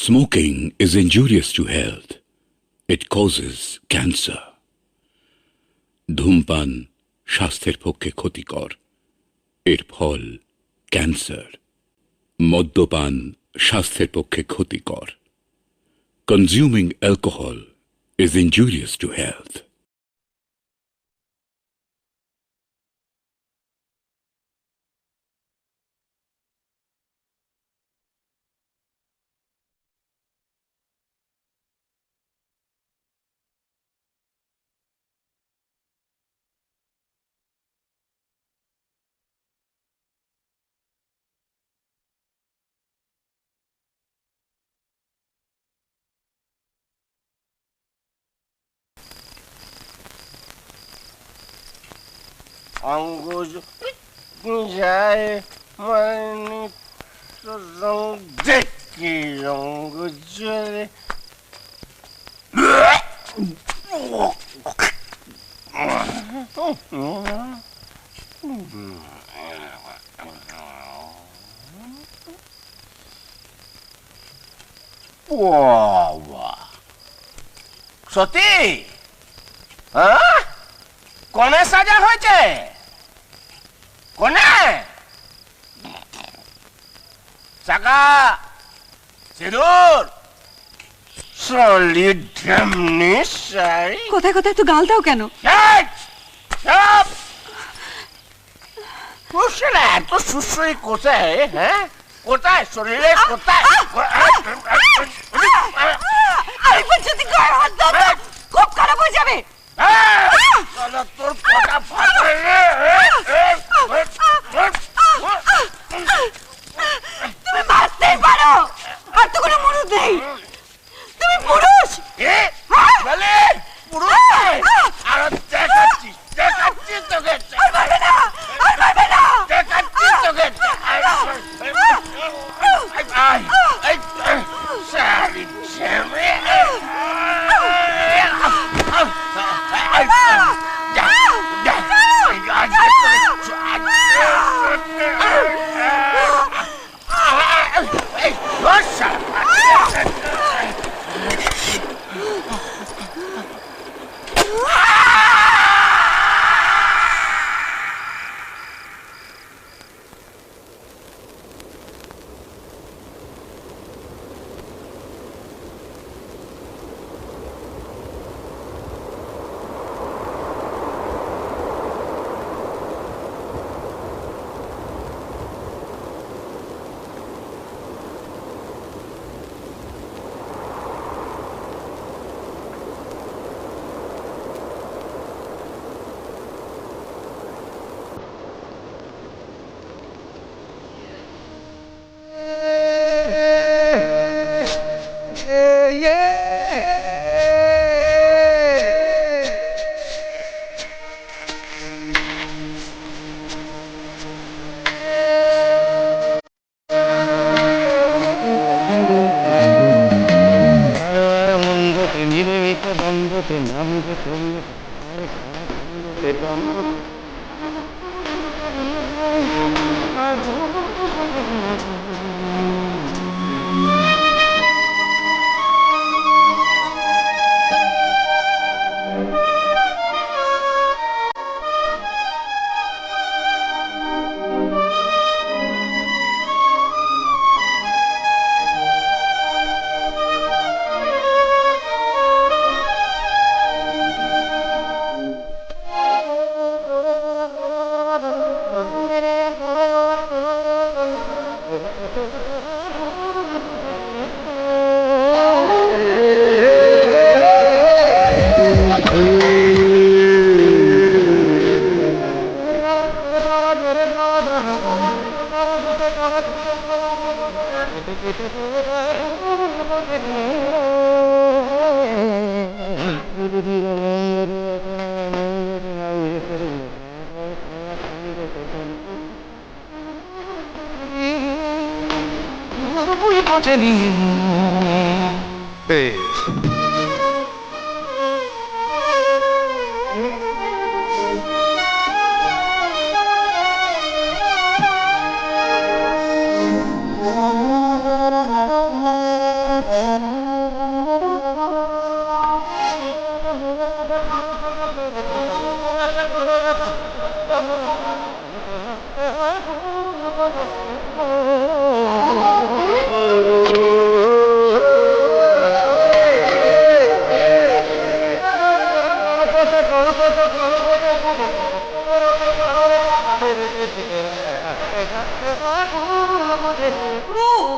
Smoking is injurious to health. It causes cancer. ধূমপান স্বাস্থ্যের পক্ষে ক্ষতিকর। এর ফল ক্যান্সার। মদ্যপান স্বাস্থ্যের পক্ষে ক্ষতিকর। Consuming alcohol is injurious to health. अंगूज जाए मैंने तो रंग देखी अंगूज সত্যি হ্যাঁ কোনে সাজা হয়েছে কোনে চাকা সিঁদুর সলিড ঢেমনি শাড়ি কোথায় কোথায় তো গাল দাও কেন? এত সুশ্রী কোথায় হ্যাঁ কোথায় শরীরে কোথায় আরেকবার যদি গায়ে হাত দাও খুব খারাপ হয়ে যাবে। তোর পটা ফাটে তুমি মারতেই পারো আর তো কোনো মনুষ নেই। তুমি পুরুষ বলে পুরুষ আর দেখাচ্ছি দেখাচ্ছি তোকে আর মারবে না আর মারবে না দেখাচ্ছি তোকে সারি ছেমে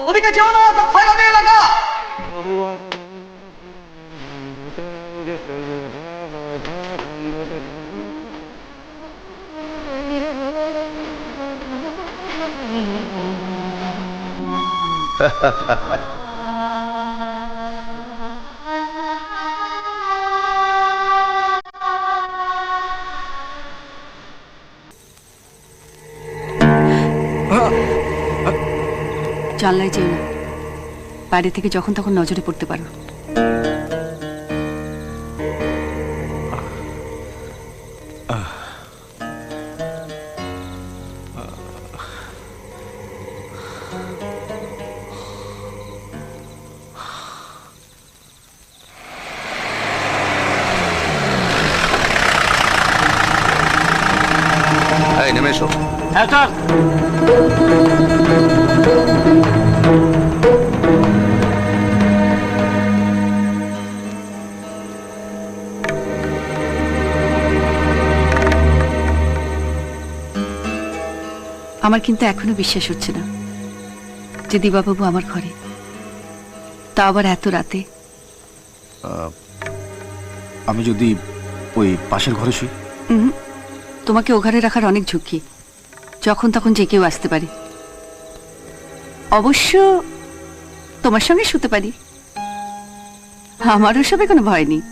ওদিকে যেও না, ফাইনাল এলাকা। জানলায় যেও না, বাইরে থেকে যখন তখন নজরে পড়তে পারো। নেমে এসো। হ্যাঁ স্যার। আমার কিন্তু এখনো বিশ্বাস হচ্ছে না যে দিবাবাবু আমার ঘরে, তা আবার এত রাতে। আমি যদি ওই পাশের ঘরে শুই? তোমাকে ও ঘরে রাখার অনেক ঝুঁকি, যখন তখন যে কেউ আসতে পারে। অবশ্য তোমার সঙ্গে শুতে পারি, আমার ওসবে কোনো ভয় নেই।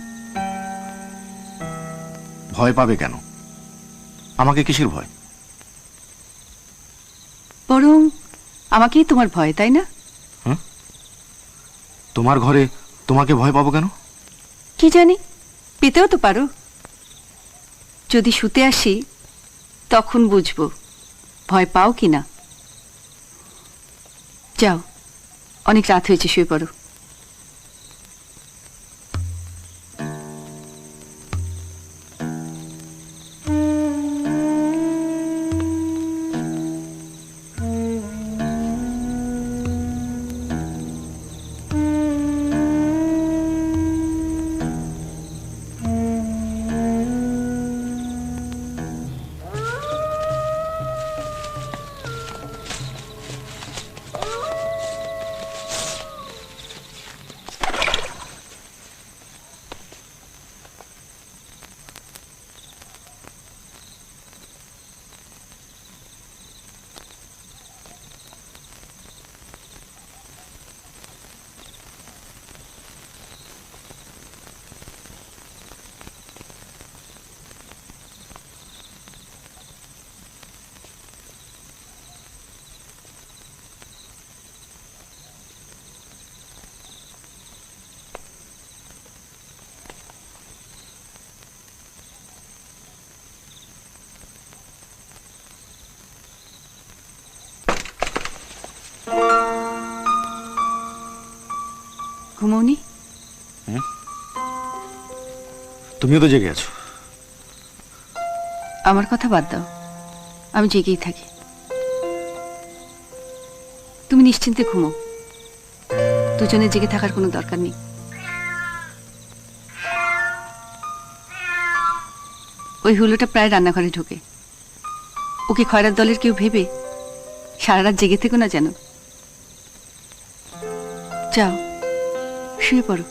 ভয় পাবে কেন? আমাকে কিসের ভয়? বরং আমাকেই তোমার ভয়, তাই না? তোমার ঘরে তোমাকে ভয় পাবো কেন? কি জানি, পেতেও তো পারো। যদি শুতে আসি তখন বুঝবো ভয় পাও কি না। যাও, অনেক রাত হয়েছে, শুয়ে পড়ো। ঘুমোনি? তুমিও তো জেগে আছো। আমার কথা বাদ দাও, আমি জেগেই থাকি। তুমি নিশ্চিন্তে ঘুমো, দুজনে জেগে থাকার কোনো দরকার নেই। ওই হুলোটা প্রায় রান্নাঘরে ঢোকে। ওকে খয়রার দলের কেউ ভেবে সারা রাত জেগে থেকো না যেন। যাও, শুয়ে পড়ো।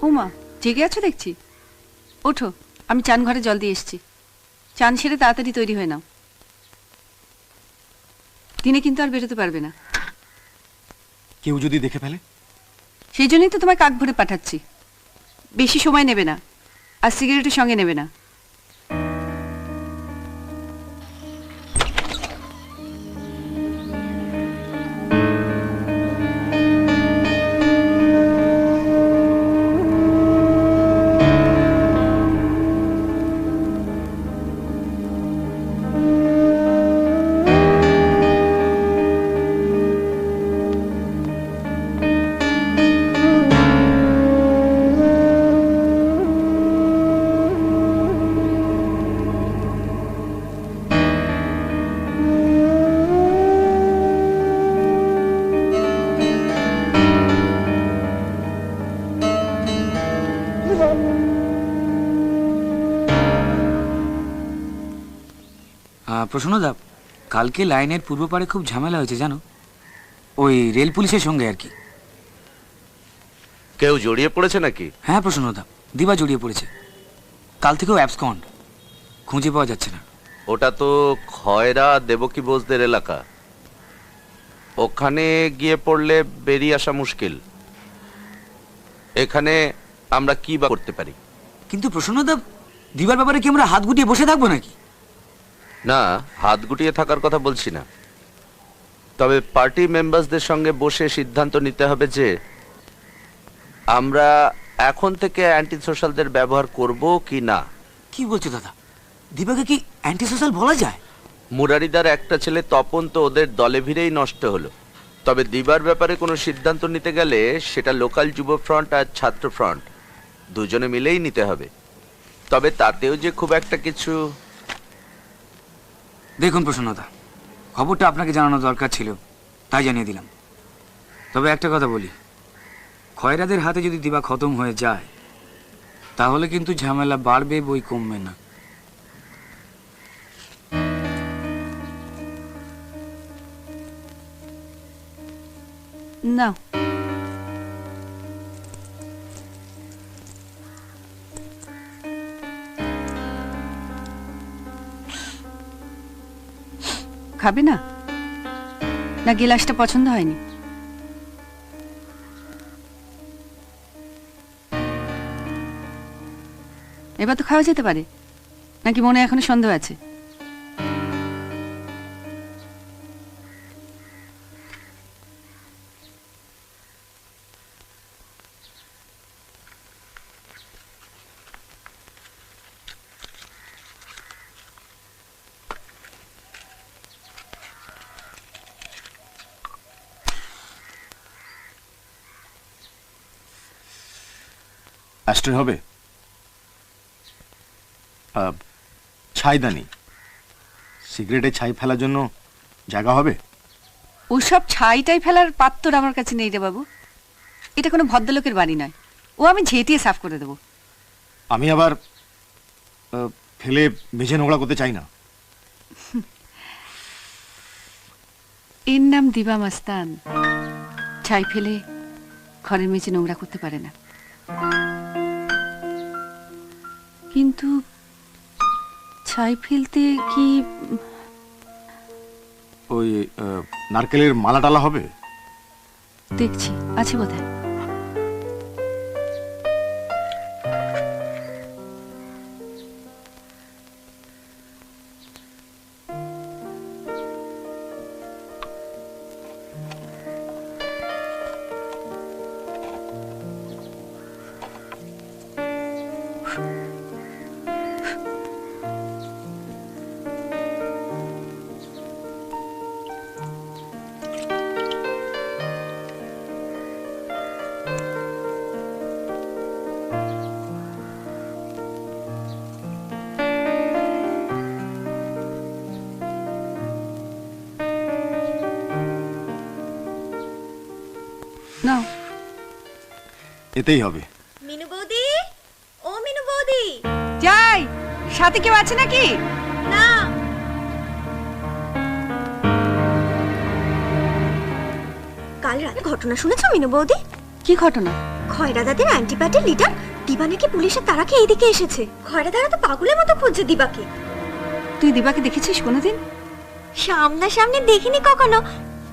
উমা, জেগে আছো দেখছি। ওঠো, আমি চান ঘরে জল দিয়ে এসছি। চান সেরে তাড়াতাড়ি তৈরি হয়ে নাও। দিনে কিন্তু আর বেরোতে পারবে না। কেউ যদি দেখে ফেলে? সেই জন্যই তো তোমায় কাক ভরে পাঠাচ্ছি। বেশি সময় নেবে না, আর সিগারেটের সঙ্গে নেবে না। প্রসন্নদা, কালকে লাইনের পূর্ব পারে খুব ঝামেলা হয়েছে জানো, ওই রেল পুলিশের সঙ্গে আর কি। কেউ জড়িয়ে পড়েছে নাকি? হ্যাঁ প্রসন্নদা, দিবা জড়িয়ে পড়েছে। কাল থেকেও অ্যাবসকন্ড, খুঁজে পাওয়া যাচ্ছে না। ওটা তো খয়রা দেবকী বোসদের এলাকা, ওখানে গিয়ে পড়লে বেরিয়ে আসা মুশকিল। এখানে আমরা কি বা করতে পারি? কিন্তু প্রসন্নদা, দিবার ব্যাপারে কি আমরা হাত গুটিয়ে বসে থাকবো নাকি? না, হাত গুটিয়ে থাকার কথা বলছি না, তবে পার্টি মেম্বারসদের সঙ্গে বসে সিদ্ধান্ত নিতে হবে যে আমরা এখন থেকে অ্যান্টি সোশ্যালদের ব্যবহার করব কি না। কি বলছো দাদা, দিবাকে কি অ্যান্টি সোশ্যাল বলা যায়? মুরারিদার একটা ছেলে তপন তো ওদের দলে ভিড়েই নষ্ট হলো। তবে দিবার ব্যাপারে কোনো সিদ্ধান্ত নিতে গেলে সেটা লোকাল যুব ফ্রন্ট আর ছাত্র ফ্রন্ট দুজনে মিলেই নিতে হবে। তবে তাতেও যে খুব একটা কিছু। দেখুন প্রসন্নদা, খবরটা আপনাকে জানানো দরকার ছিল, তাই জানিয়ে দিলাম। তবে একটা কথা বলি, খয়রাদের হাতে যদি দিবা খতম হয়ে যায় তাহলে কিন্তু ঝামেলা বাড়বে, বই কমবে না। না, খাবে না? না গিলাসটা পছন্দ হয়নি? এবার তো খাওয়া যেতে পারে, নাকি মনে এখনো সন্দেহ আছে? অ্যাস্ট্রে হবে? ছাইদানি, সিগারেটে ছাই ফেলার জন্য জায়গা হবে? ওসব ছাইটাই ফেলার পাত্র আমার কাছে নেই রে বাবু। এটা কোনো ভদ্রলোকের বাড়ি নয়, ও আমি ঝেঁটিয়ে সাফ করে দেবো। আমি আবার ফেলে মেঝে নোংরা করতে চাই না। এর নাম দিবা মাস্তান, ছাই ফেলে ঘরের মেঝে নোংরা করতে পারে না। কিন্তু ছাই ফেলতে কি ওই নারকেলের মালা টালা হবে? দেখছি আছে বোধহয়। নাও, এতেই হবে। মিনু বৌদি, ও মিনু বৌদি। যাই, সাথে কেউ আছে নাকি? না, কাল রাতে ঘটনা শুনেছো মিনু বৌদি? কি ঘটনা? খয়রা দাদের অ্যান্টিপ্যাটের লিডার দিবা নাকি পুলিশের তারাকে এইদিকে এসেছে। খয়রা দাদা তো পাগলের মতো খুঁজছে দিবাকে। তুই দিবাকে দেখেছিস কোনোদিন? সামনাসামনি দেখিনি কখনো,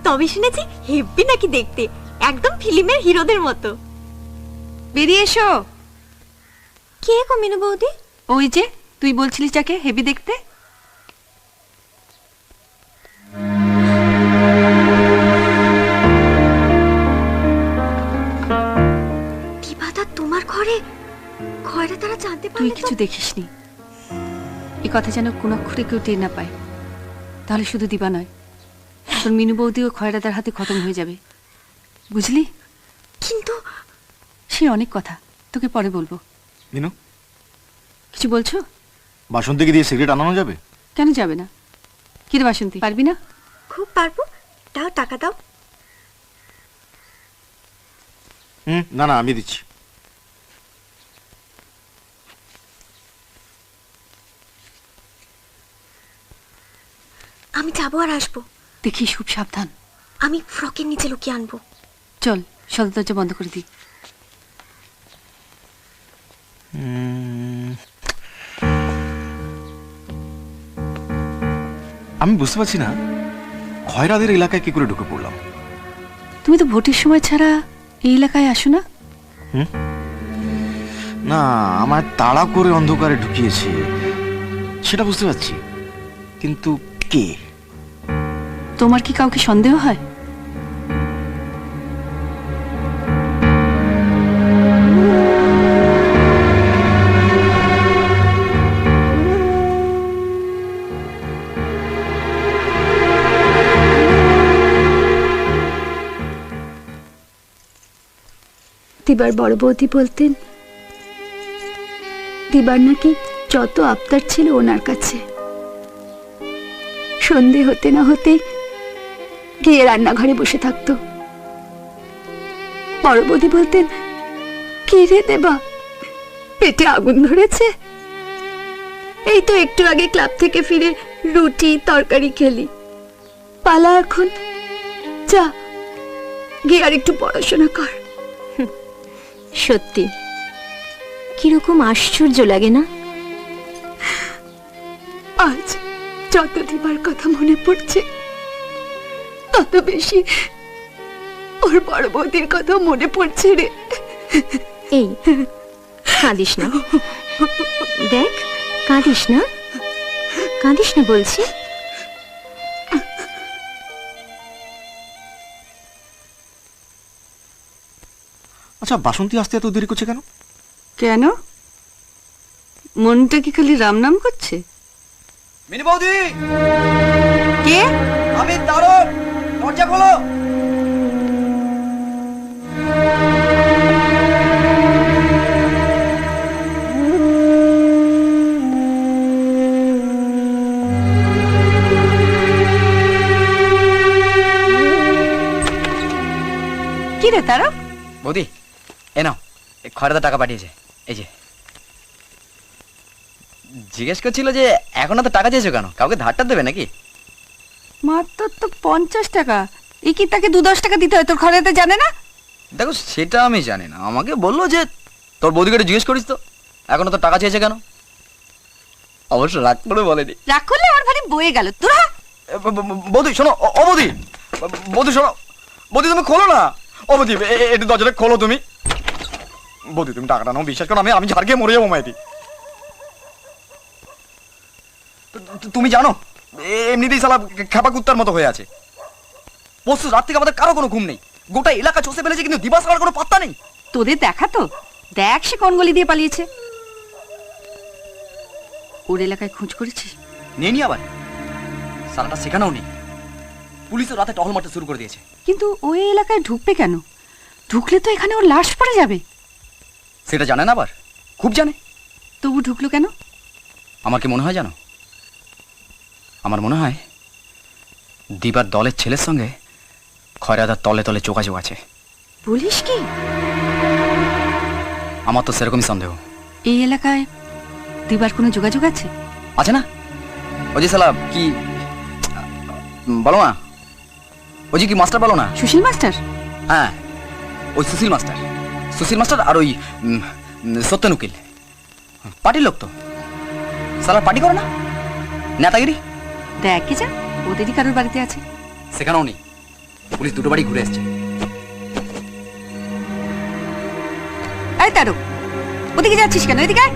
তবে শুনেছি হেব্বি নাকি দেখতে, একদম ফিল্মের হিরোদের মতো। বেরিয়ে এসো। কে গো মিনু বৌদি? ওই যে তুই বলছিলিস যাকে হেভি দেখতে। দিবাদা তোমার ঘরে? খয়রা তারা জানতে তুই পারলে কিছু তো? দেখিসনি। এই কথা যেন কোন অক্ষরে কেউ টের না পায়, তাহলে শুধু দিবা নয়, তোর মিনু বৌদিও খয়রাদার হাতে খতম হয়ে যাবে, বুঝলি? কিন্তু সে অনেক কথা, তোকে পরে বলবো। মিনু, কিছু বলছো? বাসন্তীকে দিয়ে সিগারেট আনানো যাবে? কেন যাবে না? কিরে বাসন্তী, পারবি না? খুব পারবো, দাও টাকা দাও। না না, আমি দিচ্ছি। আমি যাবো আর আসবো। দেখিস খুব সাবধান। আমি ফ্রকের নিচে লুকিয়ে আনবো। চল সদর দরজা বন্ধ করে দিই। আমি বুঝতে পারছি না খয়রাদের এলাকায় কি করে ঢুকে পড়লাম। তুমি তো ভোটের সময় ছাড়া এই এলাকায় আসো না। না, আমার তাড়া করে অন্ধকারে ঢুকিয়েছে সেটা বুঝতে পারছি, কিন্তু কে? তোমার কি কাউকে সন্দেহ হয়? দিবার বড় বৌদি বলতেন দিবার নাকি যত আবদার ছিল ওনার কাছে, সন্ধে হতে না হতে গিয়ে রান্নাঘরে বসে থাকতো। বড় বৌদি বলতেন, কি রে দেবা, পেটে আগুন ধরেছে? এই তো একটু আগে ক্লাব থেকে ফিরে রুটি তরকারি খেলি, পালা এখন, যা গিয়ে আর একটু পড়াশোনা কর। সত্যি কিরকম আশ্চর্য লাগে না? আজ যত দিবার কথা মনে পড়ছে তত বেশি ওর বড় বৌদির কথা মনে পড়ছে রে। এই কাঁদিস না, দেখ কাঁদিস না, কাঁদিস না বলছি। আচ্ছা, বাসন্তী আসতে এত দেরি করছে কেন? কেন? মনটা কি খালি রাম নাম করছে? মিনু বৌদি, কে? আমি তারক, দরজা খোলো। কি রে তারা? বৌদি, এ নাও, এই খয়রাদার টাকা পাঠিয়েছে, এই যে। জিজ্ঞেস করছিল যে এখন তো টাকা চেয়েছো কেন, কাউকে ধারটা দেবে নাকি? মাত্র তো 50 টাকা। এই কি তাকে 2-10 টাকা দিতে হয়? তোর খয়রাতে জানে না? দেখো, সেটা আমি জানি না, আমাকে বললো যে তোর বৌদিকে একটু জিজ্ঞেস করিস তো এখনো তো টাকা চেয়েছে কেন। অবশ্য রাগ করে বলেনি। রাগ করলে আমার ভারী বয়ে গেল। তোর বৌদি শোনো, ও বৌদি, বৌদি শোনো, বৌদি তুমি খোলো না। ও বৌদি, একটু দরজাটা খোলো তুমি। বৌদি তুমি টাকাটা নাও, বিশ্বাস করো আমি ঝাড় খেয়ে মরে যাবো মাইতি। তুমি জানো এমনিতেই শালা খেপা কুত্তার মতো হয়ে আছে। পরশু রাত থেকে আমাদের কারো কোনো ঘুম নেই, গোটা এলাকা চষে ফেলেছে, কিন্তু দিবা ছাড়ার কোনো পাত্তা নেই। তোদের দেখা তো, দেখ সে কোন গলি দিয়ে পালিয়েছে। ওর এলাকায় খোঁজ করেছিস? নেই নি, আবার শালাটা সেখানেও নেই। পুলিশও রাতে টহল মারতে শুরু করে দিয়েছে। কিন্তু ওই এলাকায় ঢুকবে কেন? ঢুকলে তো এখানে ওর লাশ পড়ে যাবে। সেটা জানে না, আবার খুব জানে। তবু ঢুকলো কেন? আমার কি মনে হয় জানো? আমার মনে হয় দিবার দলের ছেলের সঙ্গে খয়রাদার তলে তলে যোগাযোগ আছে। বলিস কি? আমার তো সেরকমই সন্দেহ। এই এলাকায় দিবার কোনো যোগাযোগ আছে? আছে না? ওই যে শালা কি বলো না, ওই যে কি মাস্টার বলো না? সুশীল মাস্টার? হ্যাঁ, ওই সুশীল মাস্টার। সুশীল মাস্টার আর ওই সত্যেন উকিল পার্টির লোক তো সালা পার্টি করে না নেতাগিরি দেখ কে যা ওদেরই কারোর বাড়িতে আছে। সেখানেও নেই, পুলিশ দুটো বাড়ি ঘুরে এসছে। আরে তারক, ওদিকে যাচ্ছিস কেন? এদিকে আয়।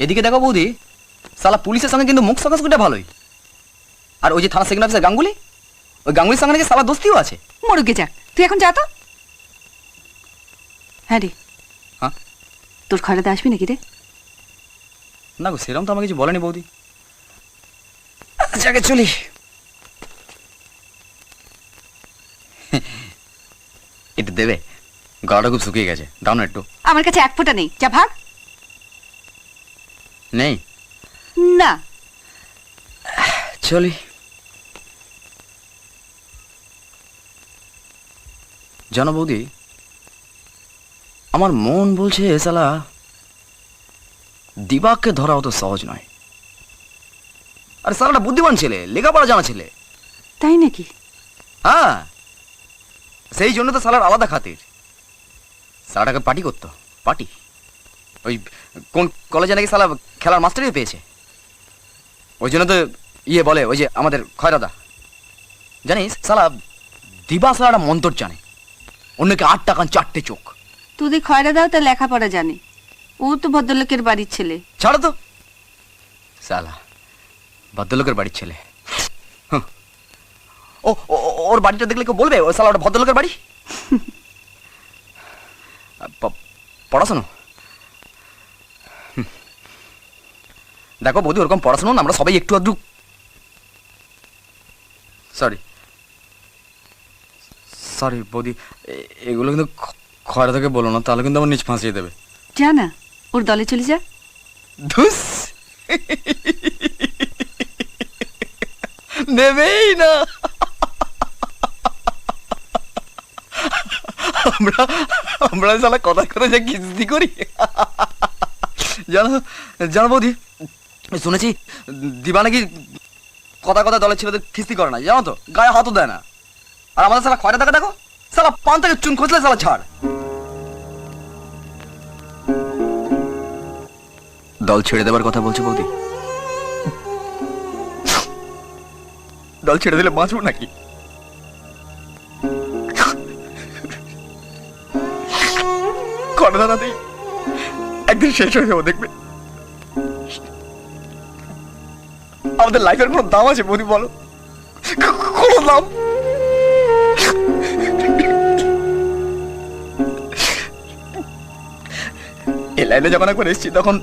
এদিকে দেখো বৌদি, সালা পুলিশের সঙ্গে কিন্তু মুখ সঙ্গে ভালোই। আর ওই যে থানা সেকেন্ড অফিসার গাঙ্গুলি, ওই গাঙ্গুলির সঙ্গে নাকি সালা দোস্তিও আছে। মরুকে যাক, তুই এখন যা তো। হ্যাঁ রে, হ্যাঁ তোর খয়রাতে আসবি নাকি রে? না গো, সেরকম তো আমাকে কিছু বলেনি বৌদি। আগে চলি। একটু দেবে, গলাটা খুব শুকিয়ে গেছে, দাও না একটু। আমার কাছে এক ফোঁটা নেই, যা ভাগ। নেই না, চলি। জানো বৌদি, আমার মন বলছে এ শালা দিবাককে ধরা অত সহজ নয়। আরে শালাটা বুদ্ধিমান ছেলে, লেখাপড়া জানা ছেলে। তাই নাকি? হ্যাঁ, সেই জন্য তো শালার আলাদা খাতির। শালাটাকে পার্টি করতো, পার্টি। ওই কোন কলেজে নাকি শালা খেলার মাস্টারই পেয়েছে। ওই জন্য তো ইয়ে বলে, ওই যে আমাদের খয়রাদা, জানিস শালা দিবা শালাটা মন্তর জানে, অন্যকে 8 টাকা 4টে চোখ। তোদের খয়রা দাও তা লেখাপড়া জানে, ও তো ভদ্রলোকের বাড়ির ছেলে। ছাড়ো তো শালা, ভদ্রলোকের বাড়ির ছেলে। ও ওর বাড়িটা দেখলে কেউ বলবে ও শালা ওটা ভদ্রলোকের বাড়ি? পড়াশোনা দেখো বৌদি, ওরকম পড়াশোনা না, আমরা সবাই একটু আধটু। সরি বৌদি, এগুলো কিন্তু খয়রা থেকে বলো না, তাহলে কিন্তু আমার নিচ ফাঁসিয়ে দেবে। যা না, ওর দলে চলে যা। ধুস, নেবেই না। আমরা শালা কথা করে যে কিস্তি করি। জানো বৌদি, শুনেছি দিবা নাকি কথা দলের ছেলেদের কিস্তি করে না, জানো তো, গায়ে হাতও দেয় না। আর আমাদের শালা খয়রা দেখা দেখো, শালা পান থেকে চুন খসলে শালা ছাড়। দল ছেড়ে দেবার কথা বলছে বৌদি। দল ছেড়ে দিলে বাঁচবো নাকি? দাঁড়াতেই একদিন শেষ হয়ে যাবো, দেখবে। আমাদের লাইফের কোনো দাম আছে বৌদি, বলো? কোনো দাম? এই লাইনে যখন একবার এসেছি, তখন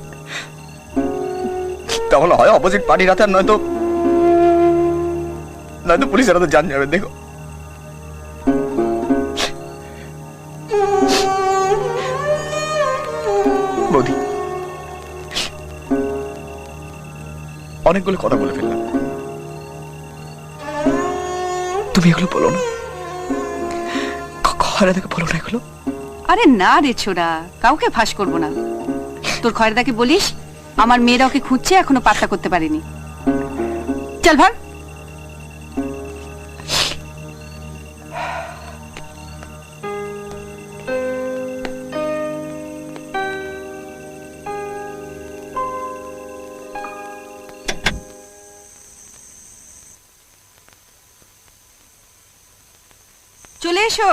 হয় অপোজিট পার্টির হাতে, আর নয়তো পুলিশের হাতে জান যাবে। দেখো বৌদি, অনেকগুলো কথা বলে ফেললাম, তুমি এগুলো বলো না, খয়রা দেখে বলো না এগুলো। আরে না রে ছোড়া, কাউকে ফাঁস করবো না। তোর খয়রাদাকে বলিস আমার মেয়েরা ওকে খুঁজছে, এখনো পাত্তা করতে পারেনি। চল ভাগ। চলে এসো।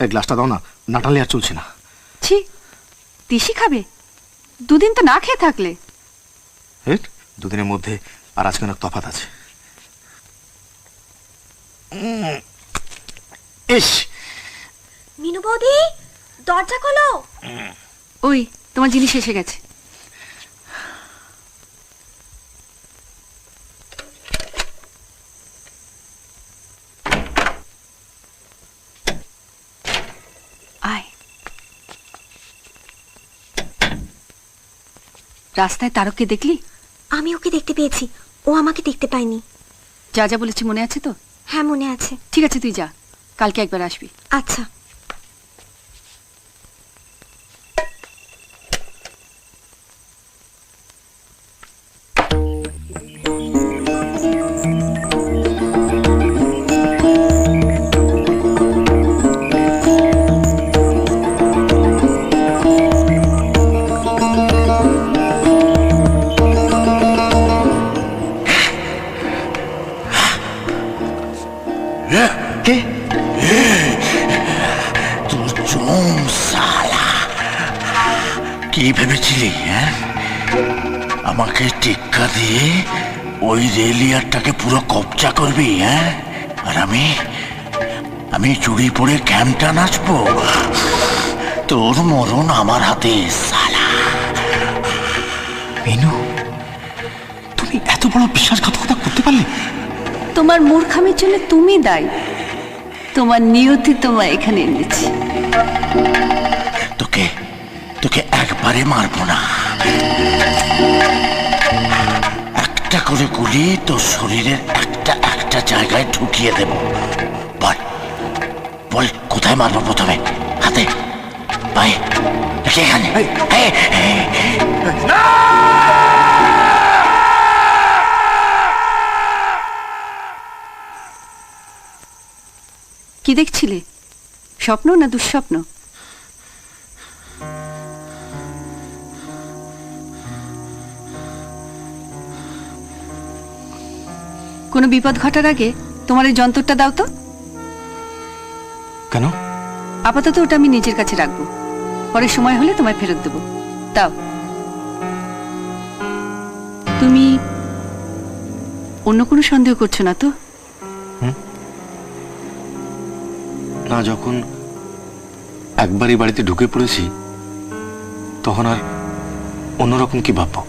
এই গ্লাসটা দাও না, নাটালে আর চলছে না। ছি, তিসি খাবে? দুদিন তো না খেয়ে থাকলে। দুদিনের মধ্যে আর আজকে অনেক তফাৎ আছে। ইস, মিনু বৌদি, দরজা খোলো। ওই তোমার জিনিস এসে গেছে। আয়। রাস্তায় তারককে দেখলি? আমি ওকে দেখতে পেয়েছি, ও আমাকে দেখতে পায়নি। যা যা বলেছি মনে আছে তো? হ্যাঁ মনে আছে। ঠিক আছে, তুই যা, কালকে একবার আসবি। আচ্ছা। তুই জম সালা, কি ভেবেছিলি? হ্যাঁ, আমাকে টেক্কা দিয়ে ওই রেলিয়ারটাকে পুরো কবজা করবি? হ্যাঁ, আর আমি চুরি পরে ক্যাম্পটা নাচবো? তোর মরণ আমার হাতে সালা। মিনু, তুমি এত বড় বিশ্বাসঘাতকতা করতে পারলে? তোমার মূর্খামির জন্য তুমি দায়ী। তোমার নিয়তি তোমায় এখানে এনেছে। তোকে একবারে মারবো না, একটা করে গুলি তোর শরীরের একটা একটা জায়গায় ঢুকিয়ে দেব। বল কোথায় মারবো প্রথমে? হাতে, পায়ে, নাকি এখানে? কি দেখছিলে? স্বপ্ন না দুঃস্বপ্ন? কোনো বিপদ ঘটার আগে তোমার এই যন্ত্রটা দাও তো। কেন? আপাতত ওটা আমি নিজের কাছে রাখবো, পরে সময় হলে তোমায় ফেরত দেবো। দাও। তুমি অন্য কোনো সন্দেহ করছো না তো? না, যখন একবারই বাড়িতে ঢুকে পড়েছি তখন আর অন্যরকম কি ভাববো?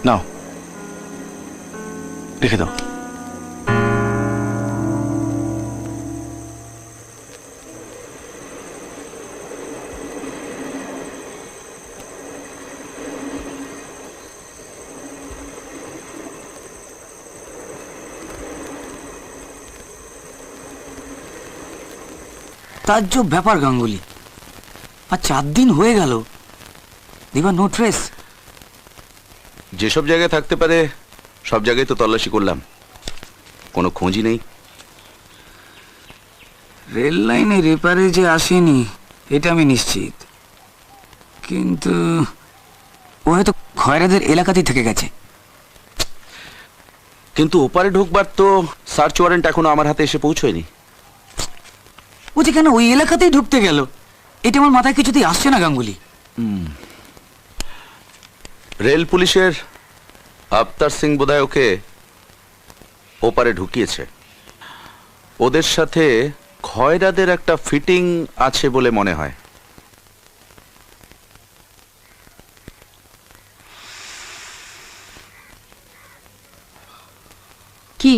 নাও, রেখে দাও। তাজ্জব ব্যাপার গাঙ্গুলি, আর 4 দিন হয়ে গেল, দিবা নো ট্রেস। যেসব জায়গায় থাকতে পারে সব জায়গায় তো তল্লাশি করলাম, কোনো খোঁজই নেই। রেল লাইনে রেপারে যে আসেনি এটা আমি নিশ্চিত, কিন্তু ও হয়তো খয়রাদের এলাকাতেই থেকে গেছে। কিন্তু ওপারে ঢুকবার তো সার্চ ওয়ারেন্ট এখনো আমার হাতে এসে পৌঁছয়নি। ও যে কেন ওই এলাকাতেই ঢুকতে গেল এটা আমার মাথায় কিছুতেই আসছে না গাঙ্গুলি। রেল পুলিশের আফতার সিং বোধহয় ওকে ওপারে ঢুকিয়েছে। ওদের সাথে খয়রাদের একটা ফিটিং আছে বলে মনে হয়। কি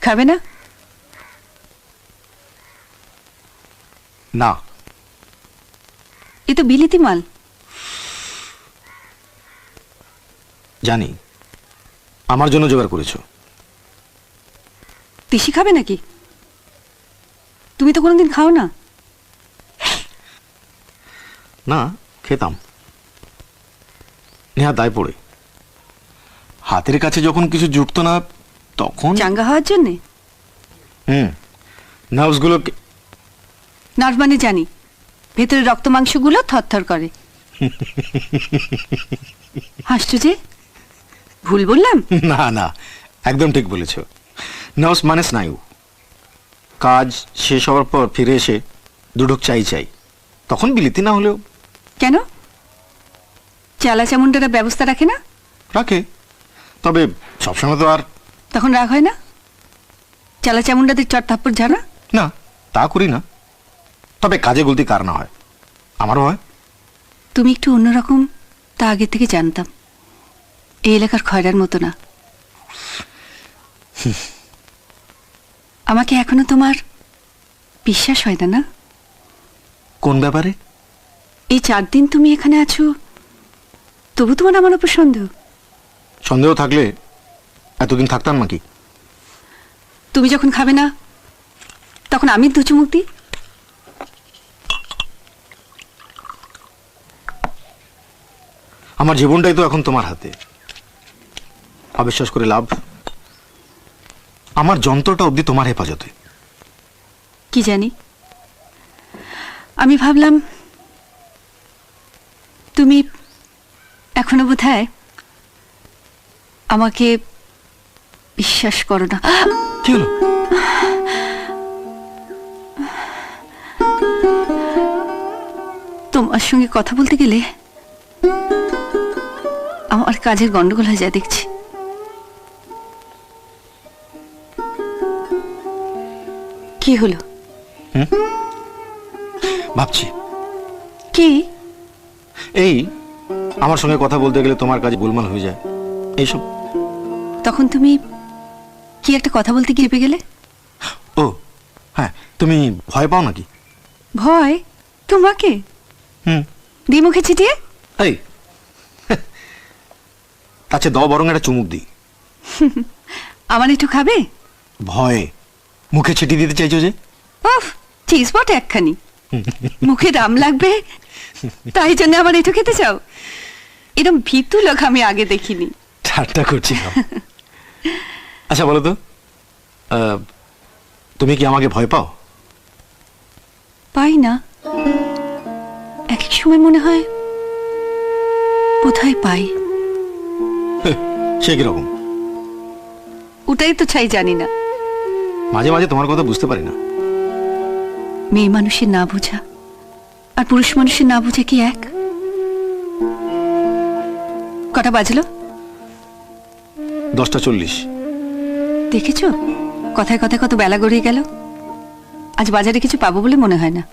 খাবে না? না, এ তো বিলিতি মাল। জানি, আমার জন্য জোগাড় করেছো। তিসি খাবে নাকি? তুমি তো কোনোদিন খাও না। না, খেতাম, নেহা দায় পড়ে। হাতের কাছে যখন কিছু জুটতো না তখন চাঙ্গা হওয়ার জন্যে। নার্ভসগুলো নার্ভ মানে জানি, ভেতরে রক্ত মাংসগুলো থরথর করে। হাসছো যে? ভুল বললাম? না না, একদম ঠিক বলেছ। নার্ভস মানে স্নায়ু। কাজ শেষ হওয়ার পর ফিরে এসে দুঢুক চাই, তখন বিলিতি না হলেও। কেন? চালা চামুন্ডারা ব্যবস্থা রাখে না? রাখে, তবে সবসময় তো আর। তখন রাগ হয় না? চালা চামুন্ডাদের চট থাপ্পড় ঝাড়া? না, তা করি না, তবে কাজে গলতি কার না হয়, আমারও হয়। তুমি একটু অন্যরকম, তা আগে থেকে জানতাম। এই এলাকার খয়রার মতো না। আমাকে এখনো তোমার বিশ্বাস হয় না? না, কোন ব্যাপারে? এই 4 দিন তুমি এখানে আছো, তবু তোমার আমার উপর সন্দেহ? সন্দেহ থাকলে এতদিন থাকতাম নাকি? তুমি যখন খাবে না তখন আমি 2 চুমুক দিই। আমার জীবনটাই তো এখন তোমার হাতে, অবিশ্বাস করে লাভ। আমার যন্ত্রটা অবধি তোমার হেফাজতে। কি জানি, আমি ভাবলাম তুমি এখনো বোধহয় আমাকে বিশ্বাস করো না। কি হলো? তোমার সঙ্গে কথা বলতে গেলে আমার কাজের গন্ডগোল হয়ে যায় দেখছি। কি হলো? ভাবছি কি? এই আমার সঙ্গে কথা বলতে গেলে তোমার কাজে গোলমাল হয়ে যায় এইসব। তখন তুমি কি একটা কথা বলতে গিয়ে চেপে গেলে? ও হ্যাঁ, তুমি ভয় পাও নাকি? ভয়? তোমাকে? হুম। দি মুখে ছিটিয়ে? এই তাছে দাও বরং একটা চুমুক দিই। আমার একটু খাবে? ভয়ে মুখে ছিটিয়ে দিতে চাইছো যে? উফ, চিজপট একখানি। মুখে দাম লাগবে তাই জন্য আমার একটু খেতে চাও? এরকম ভীতু লোক আমি আগে দেখিনি। ঠাট্টা করছি না। আচ্ছা বলো তো, তুমি কি আমাকে ভয় পাও? পাই না, এক এক সময় মনে হয় কোথায় পাই। সে কিরকম? ওটাই তো চাই জানি না। মাঝে মাঝে তোমার কথা বুঝতে পারি না। মেয়ে মানুষের না বোঝা আর পুরুষ মানুষের না বোঝা কি এক? কটা বাজলো? 10:40। দেখেছো কথায় কথায় কত বেলা গড়িয়ে গেল। আজ বাজারে কিছু পাবো বলে মনে হয় না।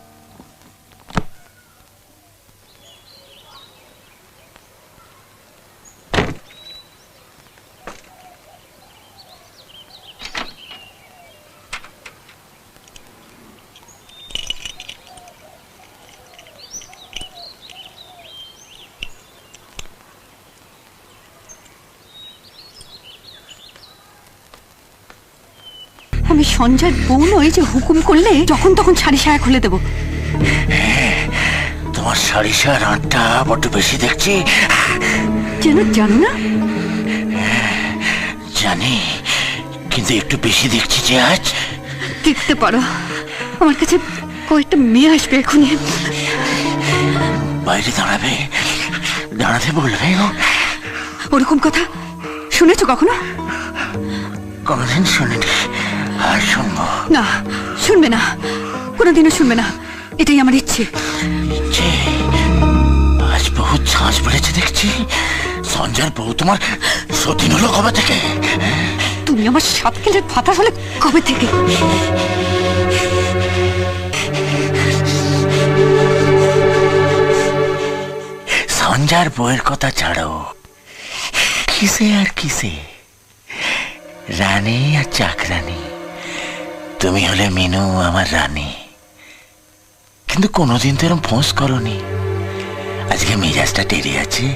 আমি সঞ্জয়ের বোন, ওই যে হুকুম করলে যখন তখন শাড়ি সায়া খুলে দেবো। তোমার শাড়ি সার আটটা বড্ড বেশি দেখছি। যেন জানো না? জানি, কিন্তু একটু বেশি দেখছি যে আজ। দেখতে পারো, আমার কাছে কয়েকটা মেয়ে আসবে এখনই। বাইরে দাঁড়াবে, দাঁড়াতে বলবে। ওরকম কথা শুনেছো কখনো? কোনদিন শুনিনি, আর শুনবো না, শুনবে না, কোনোদিনও শুনবে না। এটাই আমার ইচ্ছে। ইচ্ছে? আজ বহু ছাঁচ পড়েছে দেখছি। সঞ্জয়ের বউ তোমার সতীন হলো কবে থেকে? তুমি আমার সাত কেলের ফাতা হলে কবে থেকে? সঞ্জয়ের বউয়ের কথা ছাড়ো, কিসে আর কিসে, রানী আর চাকরানী। তুমি হলে মিনু, আমার রানী। কিন্তু কোনোদিন তো এরকম ফোঁস করনি। আজকে মেজাজটা টেরে আছে।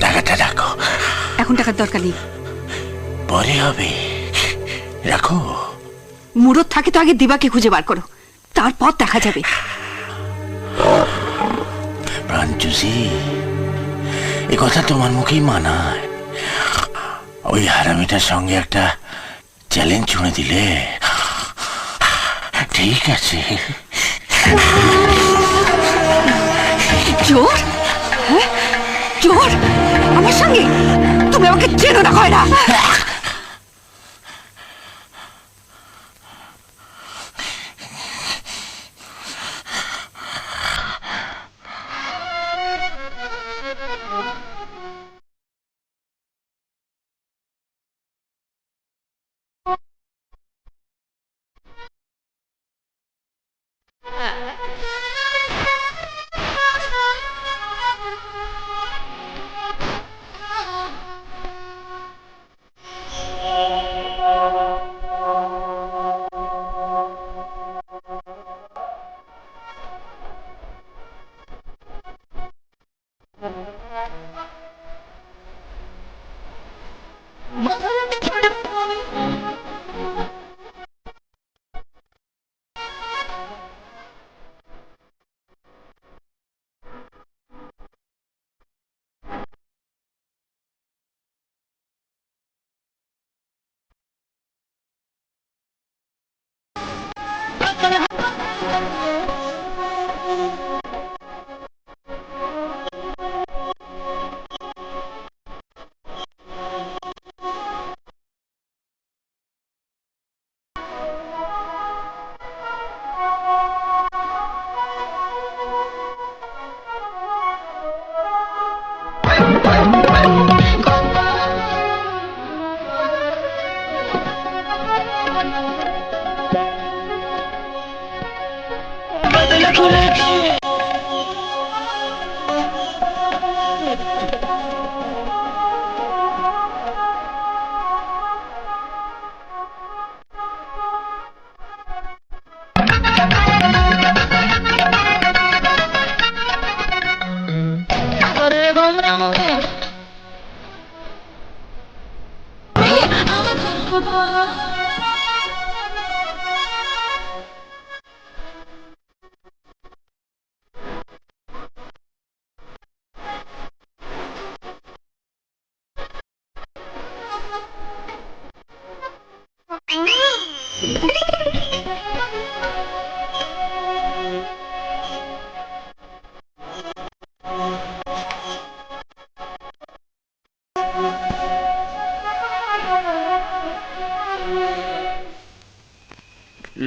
টাকাটা রাখো। এখন টাকার দরকার নেই, পরে হবে। রাখো। মুরত থাকে তো আগে দিবাকে খুঁজে বার করো, তারপর দেখা যাবে। প্রাঞ্জুসি, এ কথা তোমার মুখেই মানায়। ওই হারামিটার সঙ্গে একটা চ্যালেঞ্জ ছুঁড়ে দিলে ঠিক আছে। জোর? হ্যাঁ জোর আমার সঙ্গে? তুমি আমাকে চেনো না কয়না?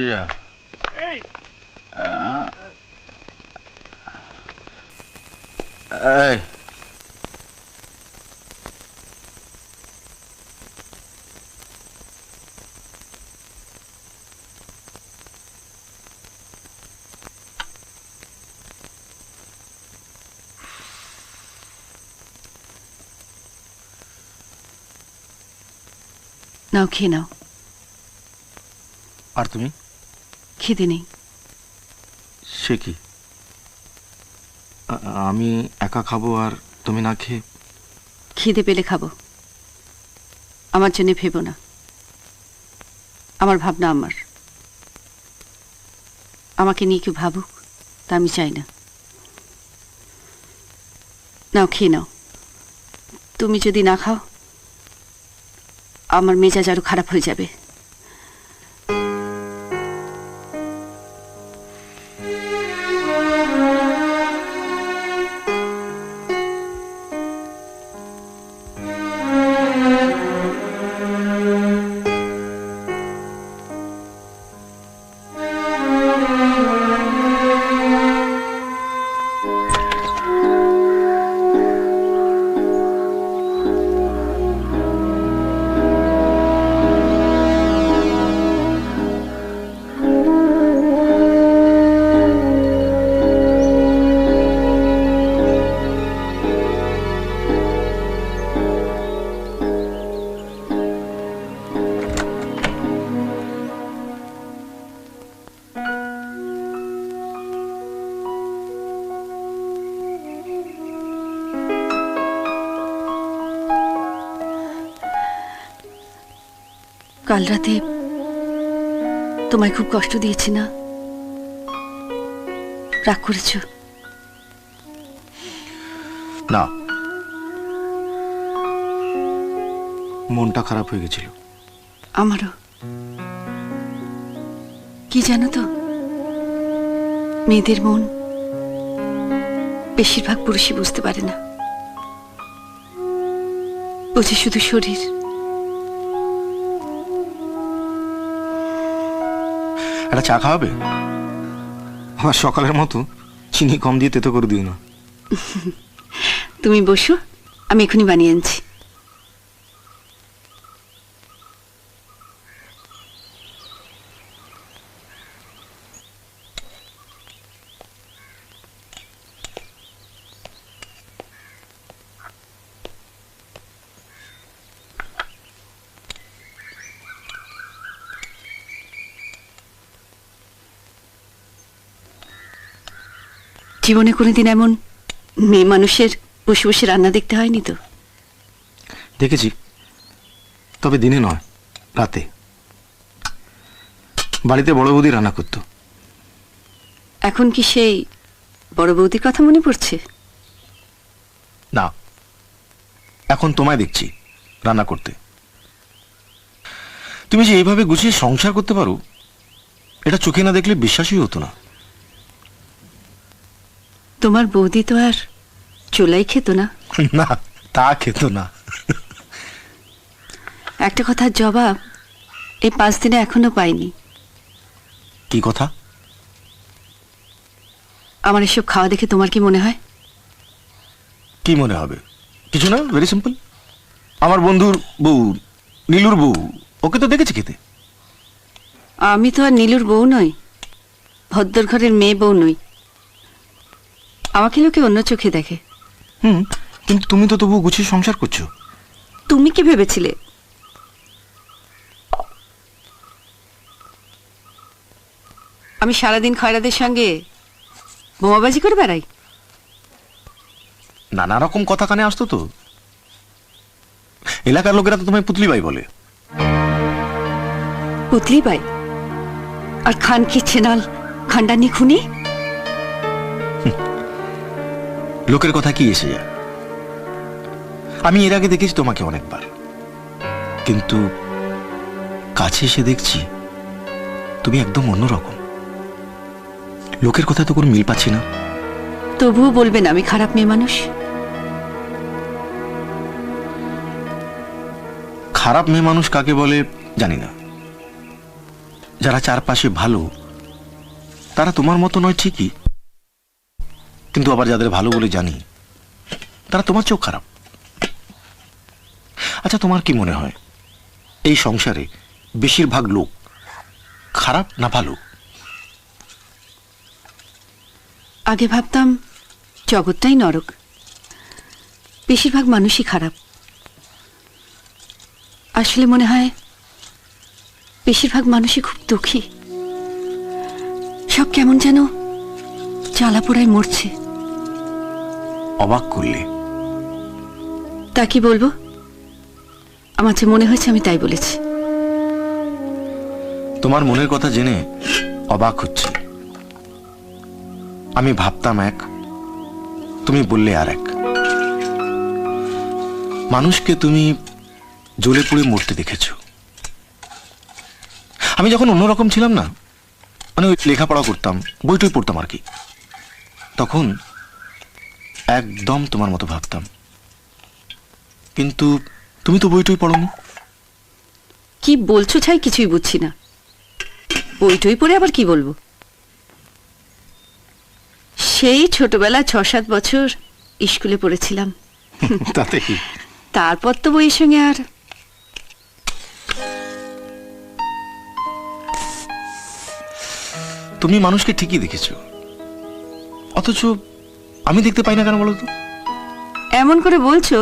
Yeah. Hey. নাও খেয়ে নাও। আর তুমি? খিদে নেই। সে কি, আমি একা খাবো আর তুমি না খেয়ে? খিদে পেলে খাবো, আমার জন্য ভেবো না। আমার ভাবনা আমার, আমাকে নিয়ে কেউ ভাবুক তা আমি চাই না। নাও খেয়ে নাও। তুমি যদি না খাও আমার মেজাজ আরো খারাপ হয়ে যাবে। কাল রাতে তোমায় খুব কষ্ট দিয়েছি না? রাগ করেছ? না, মনটা খারাপ হয়ে গেছিল। আমারও। কি জানো তো, মেয়েদের মন বেশিরভাগ পুরুষই বুঝতে পারে না, বোঝে শুধু শরীর। একটা চা খাওয়াবে? আমার সকালের মতো চিনি কম দিয়ে তেতো করে দিও না। তুমি বসো, আমি এখনই বানিয়ে আনছি। জীবনে কোনোদিন এমন মেয়ে মানুষের বসে বসে রান্না দেখতে হয়নি তো? দেখেছি, তবে দিনে নয়, রাতে। বাড়িতে বড় বৌদি রান্না করত। এখন কি সেই বড় বৌদির কথা মনে পড়ছে? না, এখন তোমায় দেখছি রান্না করতে। তুমি যে এইভাবে গুছিয়ে সংসার করতে পারো, এটা চোখে না দেখলে বিশ্বাসই হতো না। তোমার বৌদি তো আর চোলাই খেত না। না, তা খেত না। একটা কথার জবাব এই 5 দিনে এখনো পাইনি। কি কথা? আমার এসব খাওয়া দেখে তোমার কি মনে হয়? কি মনে হবে? কিছু না, ভেরি সিম্পল। আমার বন্ধুর বউ, নীলুর বউ, ওকে তো দেখেছি খেতে। আমি তো আর নীলুর বউ নই, ভদ্র ঘরের মেয়ে বউ নই। আমাকে লোকে অন্য চোখে দেখে। কিন্তু তুমি তো তবু গুছিয়ে সংসার করছো। তুমি কি ভেবেছিলে আমি সারাদিন খয়রাদের সঙ্গে বোমাবাজি করে বেড়াই? নানা রকম কথা কানে আসতো তো। এলাকার লোকেরা তো তোমায় পুতলিবাই বলে। পুতলি বাই আর খান কি ছেনাল খান্ডানি খুনি? লোকের কথা কি এসে যায়? আমি এর আগে দেখেছি তোমাকে অনেকবার, কিন্তু কাছে এসে দেখছি তুমি একদম অন্যরকম। লোকের কথা তো কোনো মিল পাচ্ছি না। তবুও বলবেন আমি খারাপ মেয়ে মানুষ? খারাপ মেয়ে মানুষ কাকে বলে জানি না। যারা চারপাশে ভালো তারা তোমার মতো নয় ঠিকই, কিন্তু আবার যাদের ভালো বলে জানি তারা তোমার চেয়েও খারাপ। আচ্ছা, তোমার কি মনে হয় এই সংসারে বেশিরভাগ লোক খারাপ না ভালো? আগে ভাবতাম জগৎটাই নরক, বেশিরভাগ মানুষই খারাপ। আসলে মনে হয় বেশিরভাগ মানুষই খুব দুঃখী। সব কেমন যেন জ্বালা পোড়ায় মরছে। অবাক করলে। তা কি বলবো? আমার যে মনে হয়েছে আমি তাই বলেছি। তোমার মনের কথা জেনে অবাক হচ্ছে। আমি ভাবতাম এক, তুমি বললে আর এক। মানুষকে তুমি জ্বলে পুড়ে মরতে দেখেছো। আমি যখন অন্যরকম ছিলাম না, মানে ওই লেখাপড়া করতাম, বইটই পড়তাম আর কি, তখন একদম তোমার মতো ভাবতাম। কিন্তু তুমি তো বইটই পড়োনি। কি বলছো ছাই কিছুই বুঝছি না। বইটই পড়ে আবার কি বলবো? সেই ছোটবেলা 6-7 বছর স্কুলে পড়েছিলাম। তাতে কি? তারপর তো বইয়ের সঙ্গে আর। তুমি মানুষকে ঠিকই দেখেছো, অথচ আমি দেখতে পাই না কেন বলো তো? এমন করে বলছো,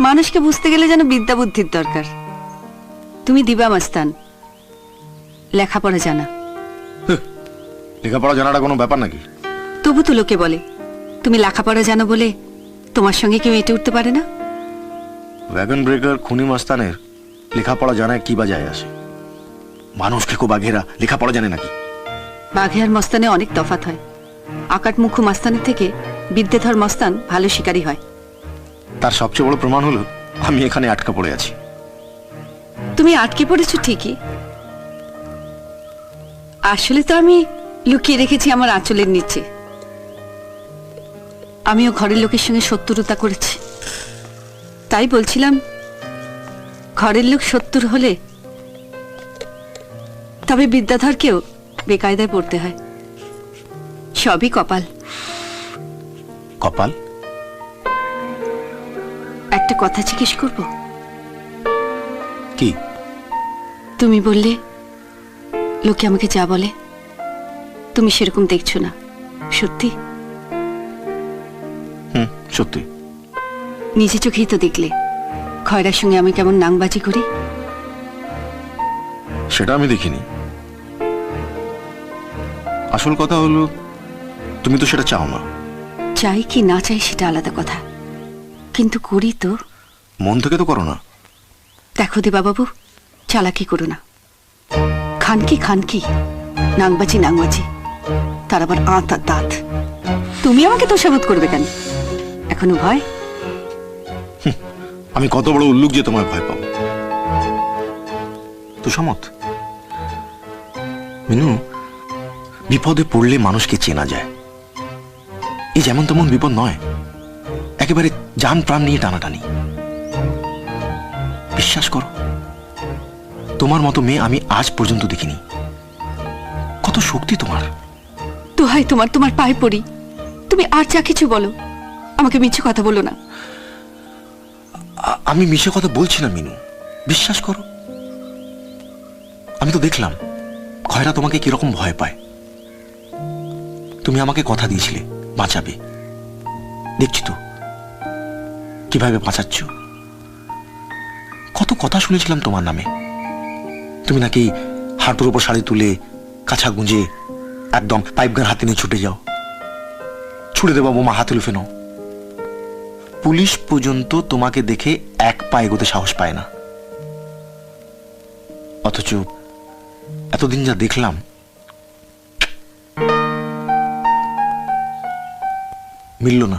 মানুষকে বুঝতে গেলে যেন বিদ্যা বুদ্ধির দরকার। তুমি দিবা মাস্তান, লেখাপড়া জানা। লেখাপড়া জানাটা কোনো ব্যাপার নাকি? তবু তো লোকে বলে তুমি লেখাপড়া জানো বলে তোমার সঙ্গে কেউ এঁটে উঠতে পারে না। ওয়াগন ব্রেকার খুনি মাস্তানের লেখাপড়া জানায় কি বা যায় আসে? মানুষ খেকো বাঘেরা লেখাপড়া জানে নাকি? বাঘে আর মস্তানে অনেক তফাৎ হয়। আকাটমুখ্য মাস্তানের থেকে বিদ্যেধর মস্তান ভালো শিকারী হয়। তার সবচেয়ে বড় প্রমাণ হলো আমি এখানে আটকা পড়ে আছি। তুমি আটকে পড়েছো ঠিকই, আসলে তো আমি লুকিয়ে রেখেছি আমার আঁচলের নিচে। আমিও ঘরের লোকের সঙ্গে শত্রুতা করেছি। তাই বলছিলাম, ঘরের লোক শত্রু হলে তবে বিদ্যাধরকেও বেকায়দায় পড়তে হয়। সবই কপাল। কপাল? একটা কথা জিজ্ঞেস করব? কি? তুমি বললে লোকে আমাকে যা বলে তুমি সেরকম দেখছো না, সত্যি? সত্যি। নিজে চোখেই তো দেখলে খয়রার সঙ্গে আমি কেমন নাংবাজি করি। সেটা আমি দেখিনি। আসল কথা হলো তুমি তো সেটা চাও না। চাই কি না চাই সেটা আলাদা কথা, কিন্তু করি তো। মন থেকে তো করো না। দেখো দেবাবাবু, চালাকি করো না। খান কি নাংবাজি নাংবাজি, তার আবার আঁত আর দাঁত। তুমি আমাকে তোষামত করবে কেন? এখনো ভয়? আমি কত বড় উল্লুক যে তোমায় ভয় পাবো? তোষামত? মিনু, বিপদে পড়লে মানুষকে চেনা যায়, এই যেমন তেমন বিপদ নয়, একেবারে জান প্রাণ নিয়ে টানাটানি। বিশ্বাস করো, তোমার মতো মেয়ে আমি আজ পর্যন্ত দেখিনি। কত শক্তি তোমার। দোহাই তোমার, তোমার পায়ে পড়ি, তুমি আর যা কিছু বলো, আমাকে মিছে কথা বলো না। আমি মিছে কথা বলছি না মিনু, বিশ্বাস করো। আমি তো দেখলাম খয়রা তোমাকে কিরকম ভয় পায়। তুমি আমাকে কথা দিয়েছিলে বাঁচাবে, দেখছি তো কিভাবে বাঁচাচ্ছ। কত কথা শুনেছিলাম তোমার নামে। তুমি নাকি হাঁটুর উপর শাড়ি তুলে কাছা গুঁজে একদম পাইপ গান হাতে নিয়ে ছুটে যাও, ছুড়ে দেবো বোমা হাতে লুফে নাও। পুলিশ পর্যন্ত তোমাকে দেখে এক পা এগোতে সাহস পায় না। অথচ এতদিন যা দেখলাম, মিলল না।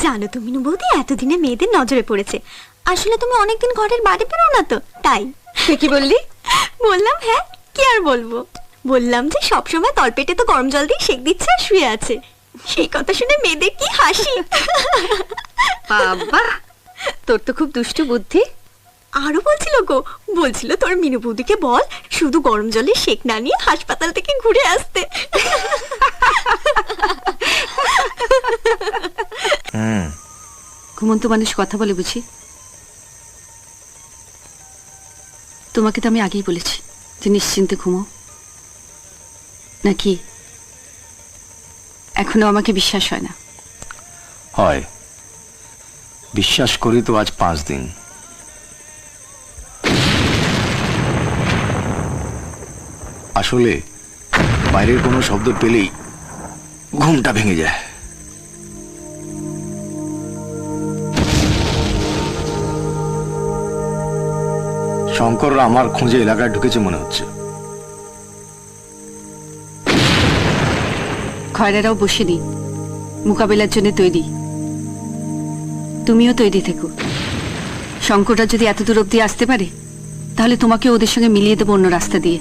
জানো তো মিনু বৌদি, এতদিনে মেয়েদের নজরে পড়েছে। আসলে তুমি অনেকদিন ঘরের বাইরে বেরো না তো, তাই। কি বললি? বললাম হ্যাঁ, কি আর বলবো, বললাম যে সবসময় তলপেটে তো গরম জল দিয়ে সেক দিচ্ছে আর শুয়ে আছে। সেই কথা শুনে মেয়েদের কি হাসি। বাবা, তোর তো খুব দুষ্টু বুদ্ধি। আরো বলছিল গো, বলছিল তোর মিনু বৌদিকে বল শুধু গরম জলে সেক না নিয়ে হাসপাতাল থেকে ঘুরে আসতে। ঘুমন্ত মানুষ কথা বলে বুঝি? তোমাকে তো আমি আগেই বলেছি যে নিশ্চিন্তে ঘুমো, নাকি এখনো আমাকে বিশ্বাস হয় না? হয়, বিশ্বাস করি তো আজ 5 দিন। আসলে বাইরের কোনো শব্দ পেলেই ঘুমটা ভেঙে যায়। শঙ্কররা আমার খোঁজে এলাকায় ঢুকেছে মনে হচ্ছে। খয়রারাও বসেনি, মোকাবিলার জন্য তৈরি। তুমিও তৈরি থেকো। শঙ্কররা যদি এত দূর অব্দি আসতে পারে, তাহলে তোমাকে ওদের সঙ্গে মিলিয়ে দেবো অন্য রাস্তা দিয়ে।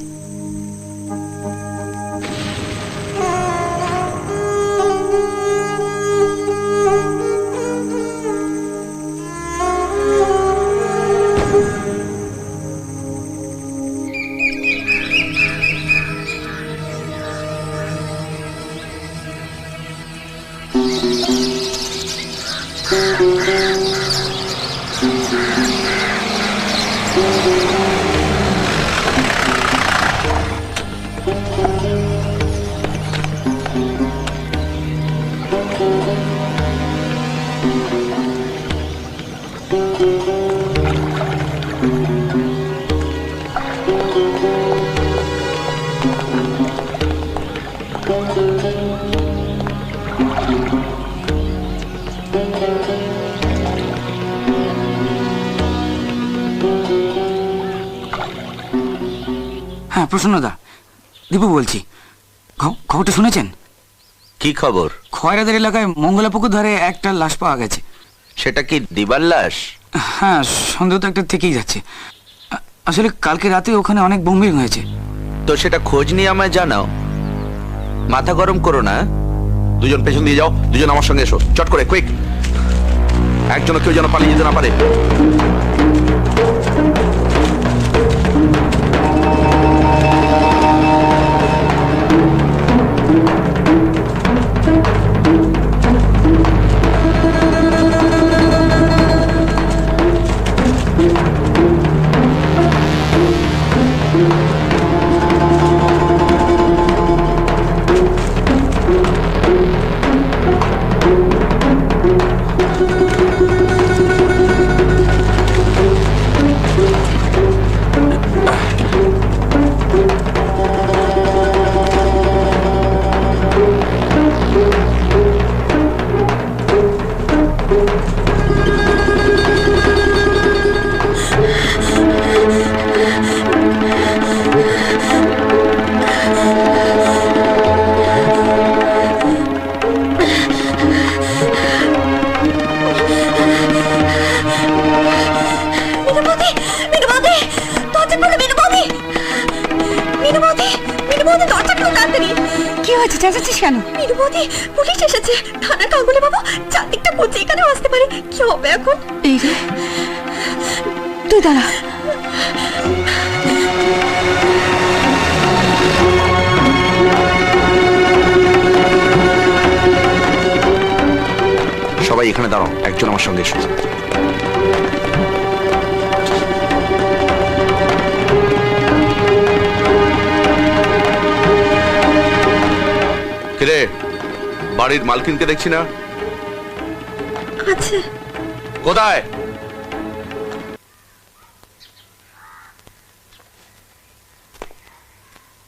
হ্যাঁ প্রসন্নদা, দীপু বলছি। খবরটা শুনেছেন? কি খবর? খয়রাদের এলাকায় মঙ্গলাপুকুর ধারে একটা লাশ পাওয়া গেছে। সেটা কি দিবার লাশ? হ্যাঁ, সন্দেহ তো একটা থেকেই যাচ্ছে। আসলে কালকে রাতে ওখানে অনেক বোম্বিং হয়েছে। তো সেটা খোঁজ নিয়ে আমায় জানাও। মাথা গরম করো না। দুজন পেছন দিয়ে যাও, দুজন আমার সঙ্গে এসো, চট করে, কুইক। একজন কেউ যেন পালিয়ে যেতে না পারে। হয়েছে, চেঁচাচ্ছিস কেন? মিনু বৌদি, পুলিশ এসেছে। থানা কাগলে বাবু, চারদিকটা পচে এখানেও আসতে পারে। কি হবে এখন? এই রে, তুই দাঁড়া। সবাই এখানে দাঁড়াও, একজন আমার সঙ্গে এসো। কিরে, বাড়ির মালকিনকে দেখছি না? আচ্ছা, কোথায়?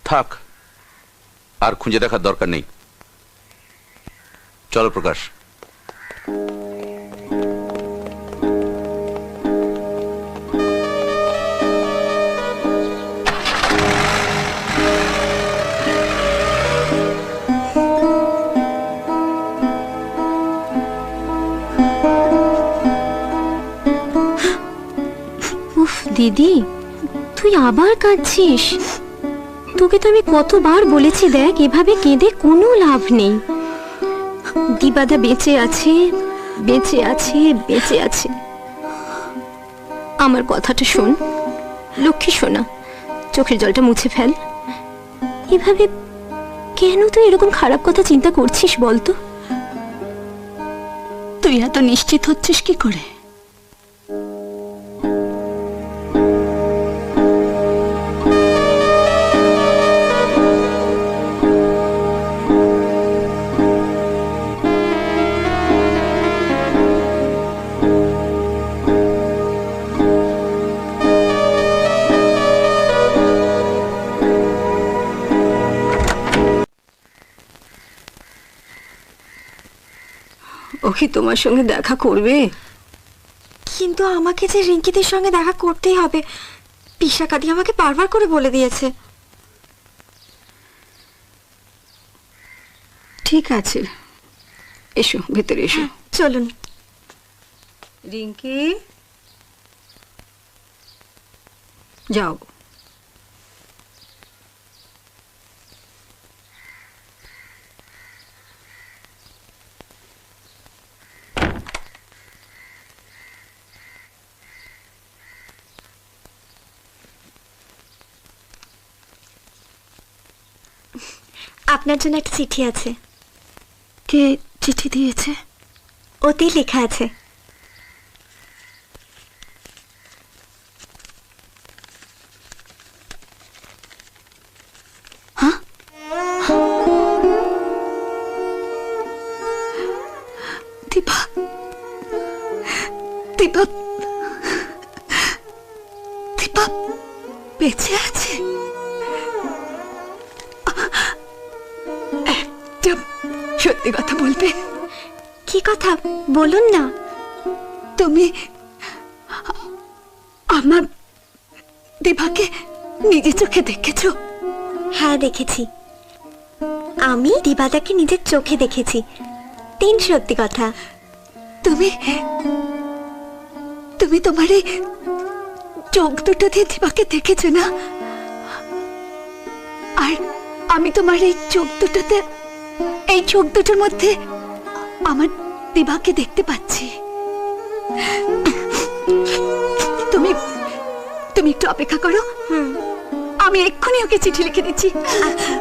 থাক, আর খুঁজে দেখার দরকার নেই। চলো প্রকাশ। উফ দিদি, তুই আবার কাঁদছিস? তোকে তো আমি কতবার বলেছি, দেখ এভাবে কেঁদে কোনো লাভ নেই। দিবাদা বেঁচে আছে, বেঁচে আছে, বেঁচে আছে। আমার কথাটা শোন লক্ষ্মী সোনা, চোখের জলটা মুছে ফেল। এভাবে কেন তুই এরকম খারাপ কথা চিন্তা করছিস বলতো? তুই এত নিশ্চিত হচ্ছিস কি করে? ও কি তোমার সঙ্গে দেখা করবে? কিন্তু আমাকে যে রিঙ্কিদের সঙ্গে দেখা করতেই হবে, পিশাকাদি আমাকে বারবার করে বলে দিয়েছে। ঠিক আছে, এসো ভেতরে এসো। চলুন। রিঙ্কি, যাও। আপনার জন্য একটা চিঠি আছে। কে চিঠি দিয়েছে? ওতেই লেখা আছে, দীপা, দীপা, দীপা বেঁচে আছে। একটা সত্যি কথা বলবে? কি কথা বলুন না। তুমি আমার দীপাকে নিজে চোখে দেখেছো? হ্যাঁ দেখেছি, আমি দিবাদাকে নিজের চোখে দেখেছি। তিন সত্যি কথা। তুমি তুমি তোমার এই চোখ দুটো দিয়ে দীপাকে দেখেছো না? আর আমি তোমার এই চোখ দুটোতে, এই চোখ দুটোর মধ্যে আমার দিবাকে দেখতে পাচ্ছি। তুমি তুমি একটু অপেক্ষা করো, আমি এক্ষুনি ওকে চিঠি লিখে দিচ্ছি। আচ্ছা।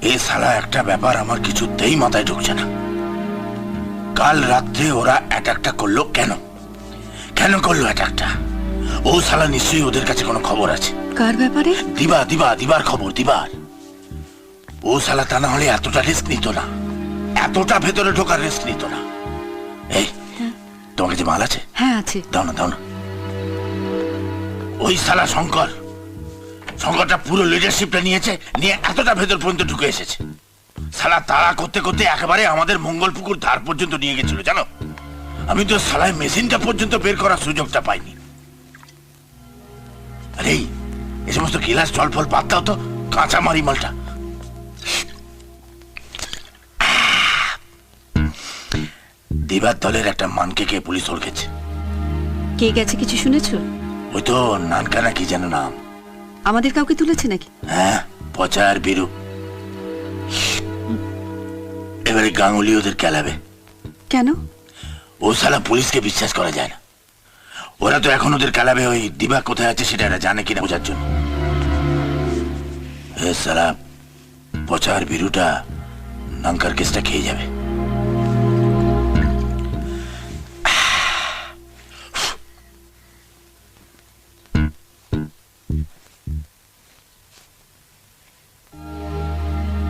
এই শালা একটা ব্যাপার আমার কিছুতেই মাথায় ঢুকছে না। কাল রাত্রে ওরা অ্যাটাকটা করলো কেন? কেন করলো অ্যাটাকটা? ও শালা নিশ্চয়ই ওদের কাছে কোনো খবর আছে। কার ব্যাপারে? দিবার খবর, দিবার। ও শালা তা না হলে এতটা রিস্ক নিত না, এতটা ভেতরে ঢোকার রিস্ক নিত না। এই, তোমার কাছে মাল আছে? হ্যাঁ আছে। দাও না, দাও না। ওই শালা শঙ্করটা পুরো লিডারশিপটা নিয়েছে, নিয়ে এতটা ভেতর পর্যন্ত ঢুকে এসেছে। শালা তাড়া করতে করতে একেবারে আমাদের মঙ্গলপুকুর ধার পর্যন্ত নিয়ে গেছিল, জানো? আমি তো শালায় মেশিনটা পর্যন্ত বের করার সুযোগটা পাইনি। আরে এই সমস্ত গিলাস জল ফল বাদ দাও তো, কাঁচা মারি মালটা। দিবার দলের একটা মানকে কে পুলিশ ওরকেছে। কে গেছে কিছু শুনেছো? ওই তো নানকানা কি যেন নাম। আমাদের কাউকে তুলেছে নাকি? হ্যাঁ, পচা আর বীরু। এবারে গাঙ্গুলি ওদের কেলাবে। কেন? ও শালা পুলিশকে বিশ্বাস করা যায় না। ওরা তো এখন ওদের কেলাবে ওই দিবা কোথায় আছে সেটা এরা জানে কিনা বোঝার জন্য। এ শালা পচা আর বীরুটা নাঙ্কার কেসটা খেয়ে যাবে।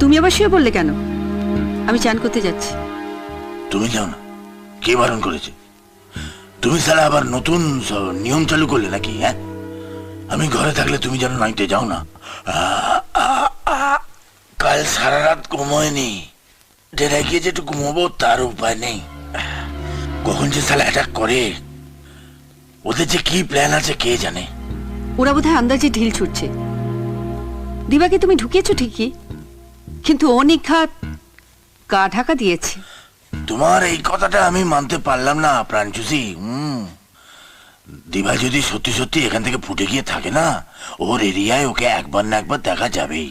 তুমি আবার শুয়ে বললে কেন? আমি চান করতে যাচ্ছি। তুমি যাও না, কে বারণ করেছে? তুমি শালা আবার নতুন নিয়ম চালু করলে নাকি? হ্যাঁ, আমি ঘরে থাকলে তুমি যেন নাইতে যাও না। কাল সারা রাত ঘুমোয়নি, ডেরায় গিয়ে যেটু ঘুমোবো তার উপায় নেই। কখন যে শালা অ্যাটাক করে, ওদের যে কি প্ল্যান আছে কে জানে। ওরা বোধহয় আন্দাজে ঢিল ছুটছে। দিবাকে তুমি ঢুকিয়েছো ঠিকই, কিন্তু ও নিখাত গা ঢাকা দিয়েছে। তোমার এই কথাটা আমি মানতে পারলাম না প্রাণচুষি। দিবা যদি সত্যি সত্যি এখান থেকে ফুটে গিয়ে থাকে না, ওর এরিয়ায় ওকে একবার না একবার দেখা যাবেই।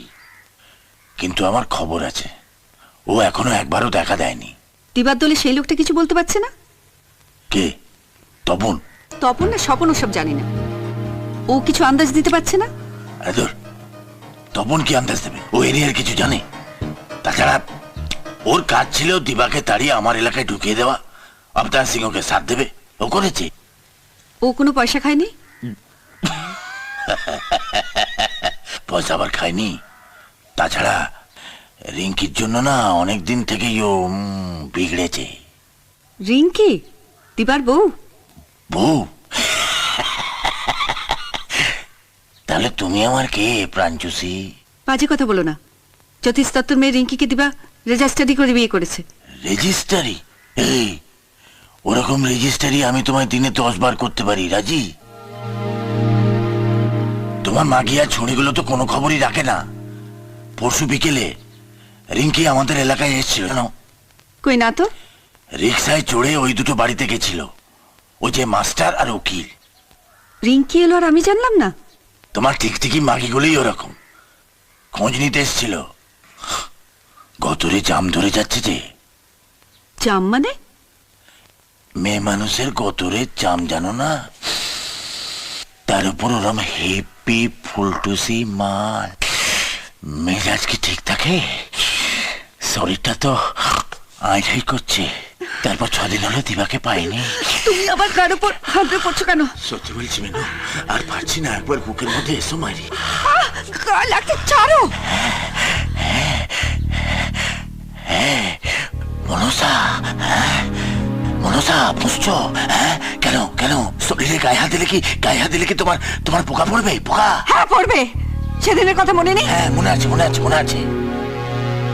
কিন্তু আমার খবর আছে, ও এখনো একবারও দেখা দেয়নি। দিবার দলে সেই লোকটা কিছু বলতে পারছে না। কে? তপন? তপন না স্বপন ওসব জানি না। ও কিছু আন্দাজ দিতে পারছে না। আরে ধুর, তপন কি আন্দাজ দেবে? ও এরিয়ার কিছু জানে? তাছাড়া ওর কাজ ছিল দিবাকে তাড়িয়ে আমার এলাকায় ঢুকিয়ে দেওয়া, অবতার সিংহকে সাথ দেবে। ও করেছে। ও কোনো পয়সা খায়নি? পয়সা আবার খায়নি? তাছাড়া রিঙ্কির জন্য না অনেক দিন থেকেই ও বিগড়েছে। রিঙ্কি? দিবার বউ? বউ? তাহলে তুমি আমার কে প্রাণচুষি? বাজে কথা বলো না। জ্যোতিষ দত্তর মেয়ে রিঙ্কিকে দিবা রেজিস্টারি করে বিয়ে করেছে। রেজিস্টারি? এই ওরকম রেজিস্টারি আমি তোমায় দিনে 10 বার করতে পারি, রাজি? তোমার মাগিয়া ছুঁড়িগুলো তো কোনো খবরই রাখে না। পরশু বিকেলে রিঙ্কি আমাদের এলাকায় এসেছিল জানো? কই না তো। রিক্সায় চড়ে ওই দুটো বাড়িতে গেছিল, ওই যে মাস্টার আর উকিল। রিঙ্কি এলো আর আমি জানলাম না? তোমার ঠিক ঠিকই মাগিগুলোই ওরকম। খোঁজ নিতে এসেছিল। গতরে জাম ধরে যাচ্ছে যে। জাম মানে? মেয়ে মানুষের গতরে জাম জানো না? তার উপর ওরম হেপি ফুলটুসি মাল। মেজাজ কি ঠিক থাকে? শরীরটা তো আইঠাই করছে। তারপর 6 দিন হলো দিবাকে পাইনি। তুমি আবার কার উপর হাত পড়ছো কেন? সত্যি বলছি মেনু, আর পারছি না। একবার বুকের মধ্যে এসো মারি। লাগতে ছাড়ো। মনসা, মনসা বুঝছো? কেন কেন শরীরে গায়ে হাত দিলে কি তোমার পোকা পড়বে? পোকা? হ্যাঁ পড়বে। সেদিনের কথা মনে নেই? হ্যাঁ মনে আছে, মনে আছে, মনে আছে।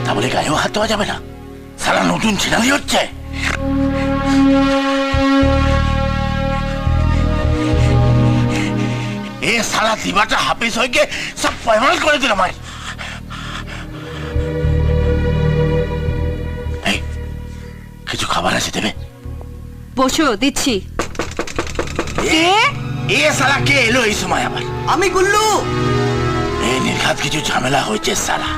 তা বলে গায়েও হাত দেওয়া যাবে না? সারা নতুন ছেনালি হচ্ছে। এ সারা দিবাটা হাফিজ হয়ে গিয়ে সব পয়মাল করে দিল আমায়। কিছু খাবার আছে দেবে? বসো, দিচ্ছি। এ সালা কে এলো এই সময় আবার? আমি গুল্লু। এই নির্ঘাত কিছু ঝামেলা হয়েছে সালা।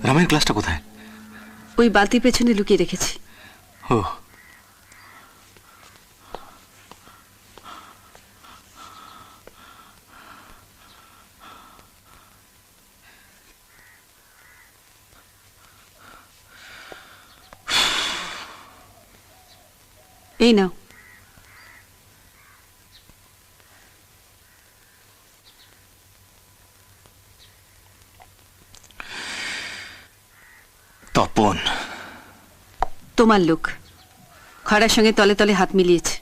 রামায়ণ ক্লাসটা কোথায়? ওই বালতির পেছনে লুকিয়ে রেখেছি। ও, এই নাও। তপন তোমার লোক খয়রার সঙ্গে তলে তলে হাত মিলিয়েছে।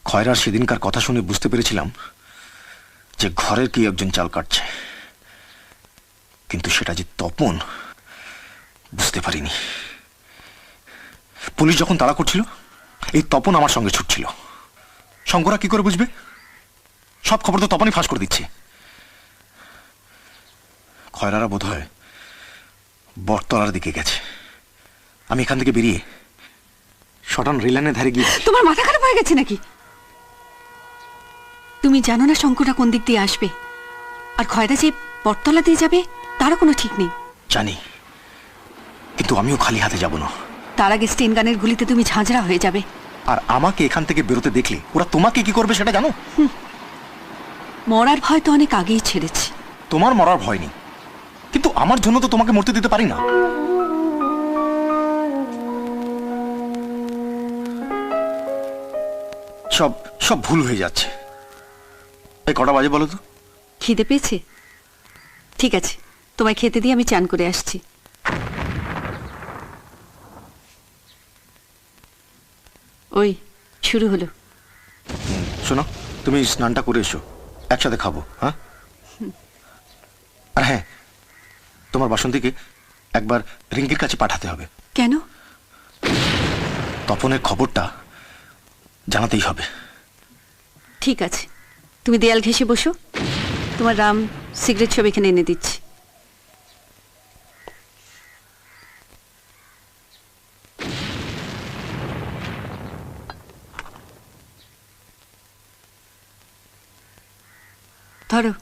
খয়রার সেদিনকার কথা শুনে বুঝতে পেরেছিলাম যে ঘরের কি একজন চাল কাটছে, কিন্তু সেটা যে তপন বুঝতে পারিনি। পুলিশ যখন তাড়া করছিল এই তপন আমার সঙ্গে ছুটছিল। শঙ্করা কি করে বুঝবে? সব খবর তো তপনই ফাঁস করে দিচ্ছে। খয়রারা বোধ হয় বটতলার দিকে গেছে। আমি এখান থেকে বেরিয়ে শটান রেলানের ধারে গিয়ে। তোমার মাথা খারাপ হয়ে গেছে নাকি? তুমি জানো না শঙ্করটা কোন দিক দিয়ে আসবে, আর খয়রা যে বটতলা দিয়ে যাবে তারও কোনো ঠিক নেই। জানি, কিন্তু আমিও খালি হাতে যাব না। তার আগে স্টেন গানের গুলিতে তুমি ঝাঁঝরা হয়ে যাবে। আর আমাকে এখান থেকে বেরোতে দেখলে ওরা তোমাকে কি করবে সেটা জানো? মরার ভয় তো অনেক আগেই ছেড়েছি। তোমার মরার ভয় নেই, কিন্তু আমার জন্য তো তোমাকে মরতে দিতে পারি না। সব সব ভুল হয়ে যাচ্ছে। এই কটা বাজে বলো তো? খিদে পেয়েছে? ঠিক আছে, তোমায় খেতে দিয়ে আমি চান করে আসছি। ওই শুরু হলো। শোনো, তুমি স্নানটা করে এসো, একসাথে খাবো। হ্যাঁ, আর হ্যাঁ, তোমার বাসন্তীকে একবার রিঙ্কির কাছে পাঠাতে হবে। কেন? তপনের খবরটা জানাতেই হবে। ঠিক আছে, তুমি দেয়াল ঘেঁষে বসো, তোমার রাম সিগারেট সব এখানে এনে দিচ্ছি। ধরো।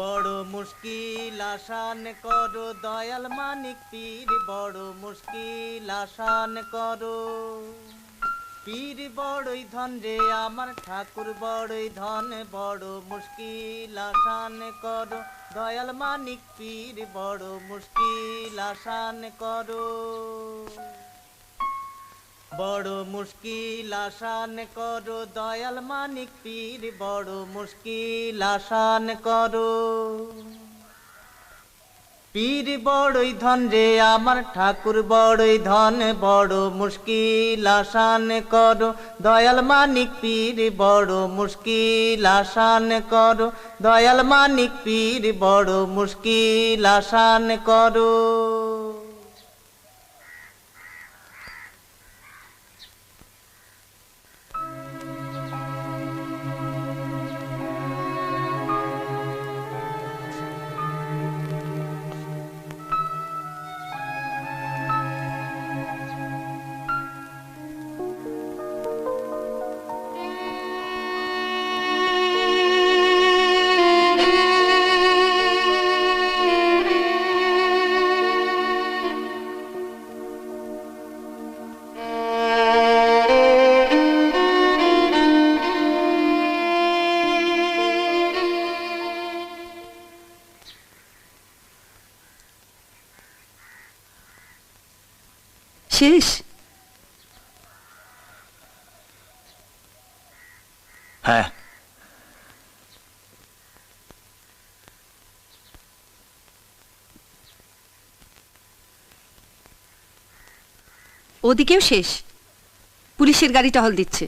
বড় মুশকিল আসান করো দয়াল মানিক পীর, বড় মুশকিল আসান করো। পীর বড়ই ধন রে আমার ঠাকুর বড়ই ধন, বড় মুশকিল আসান করো দয়াল মানিক পীর, বড় মুশকিল আসান করো। বড় মুশকিল আসান করো দয়াল মানিক পীর, বড় মুশকিল আসান করো। পীর বড়ই ধন রে আমার ঠাকুর বড়ই ধন, বড় মুশকিল আসান করো দয়াল মানিক পীর, বড় মুশকিল আসান করো দয়াল মানিক পীর, বড় মুশকিল আসান করো। শেষ? হ্যাঁ, ওদিকেও শেষ, পুলিশের গাড়ি টহল দিচ্ছে।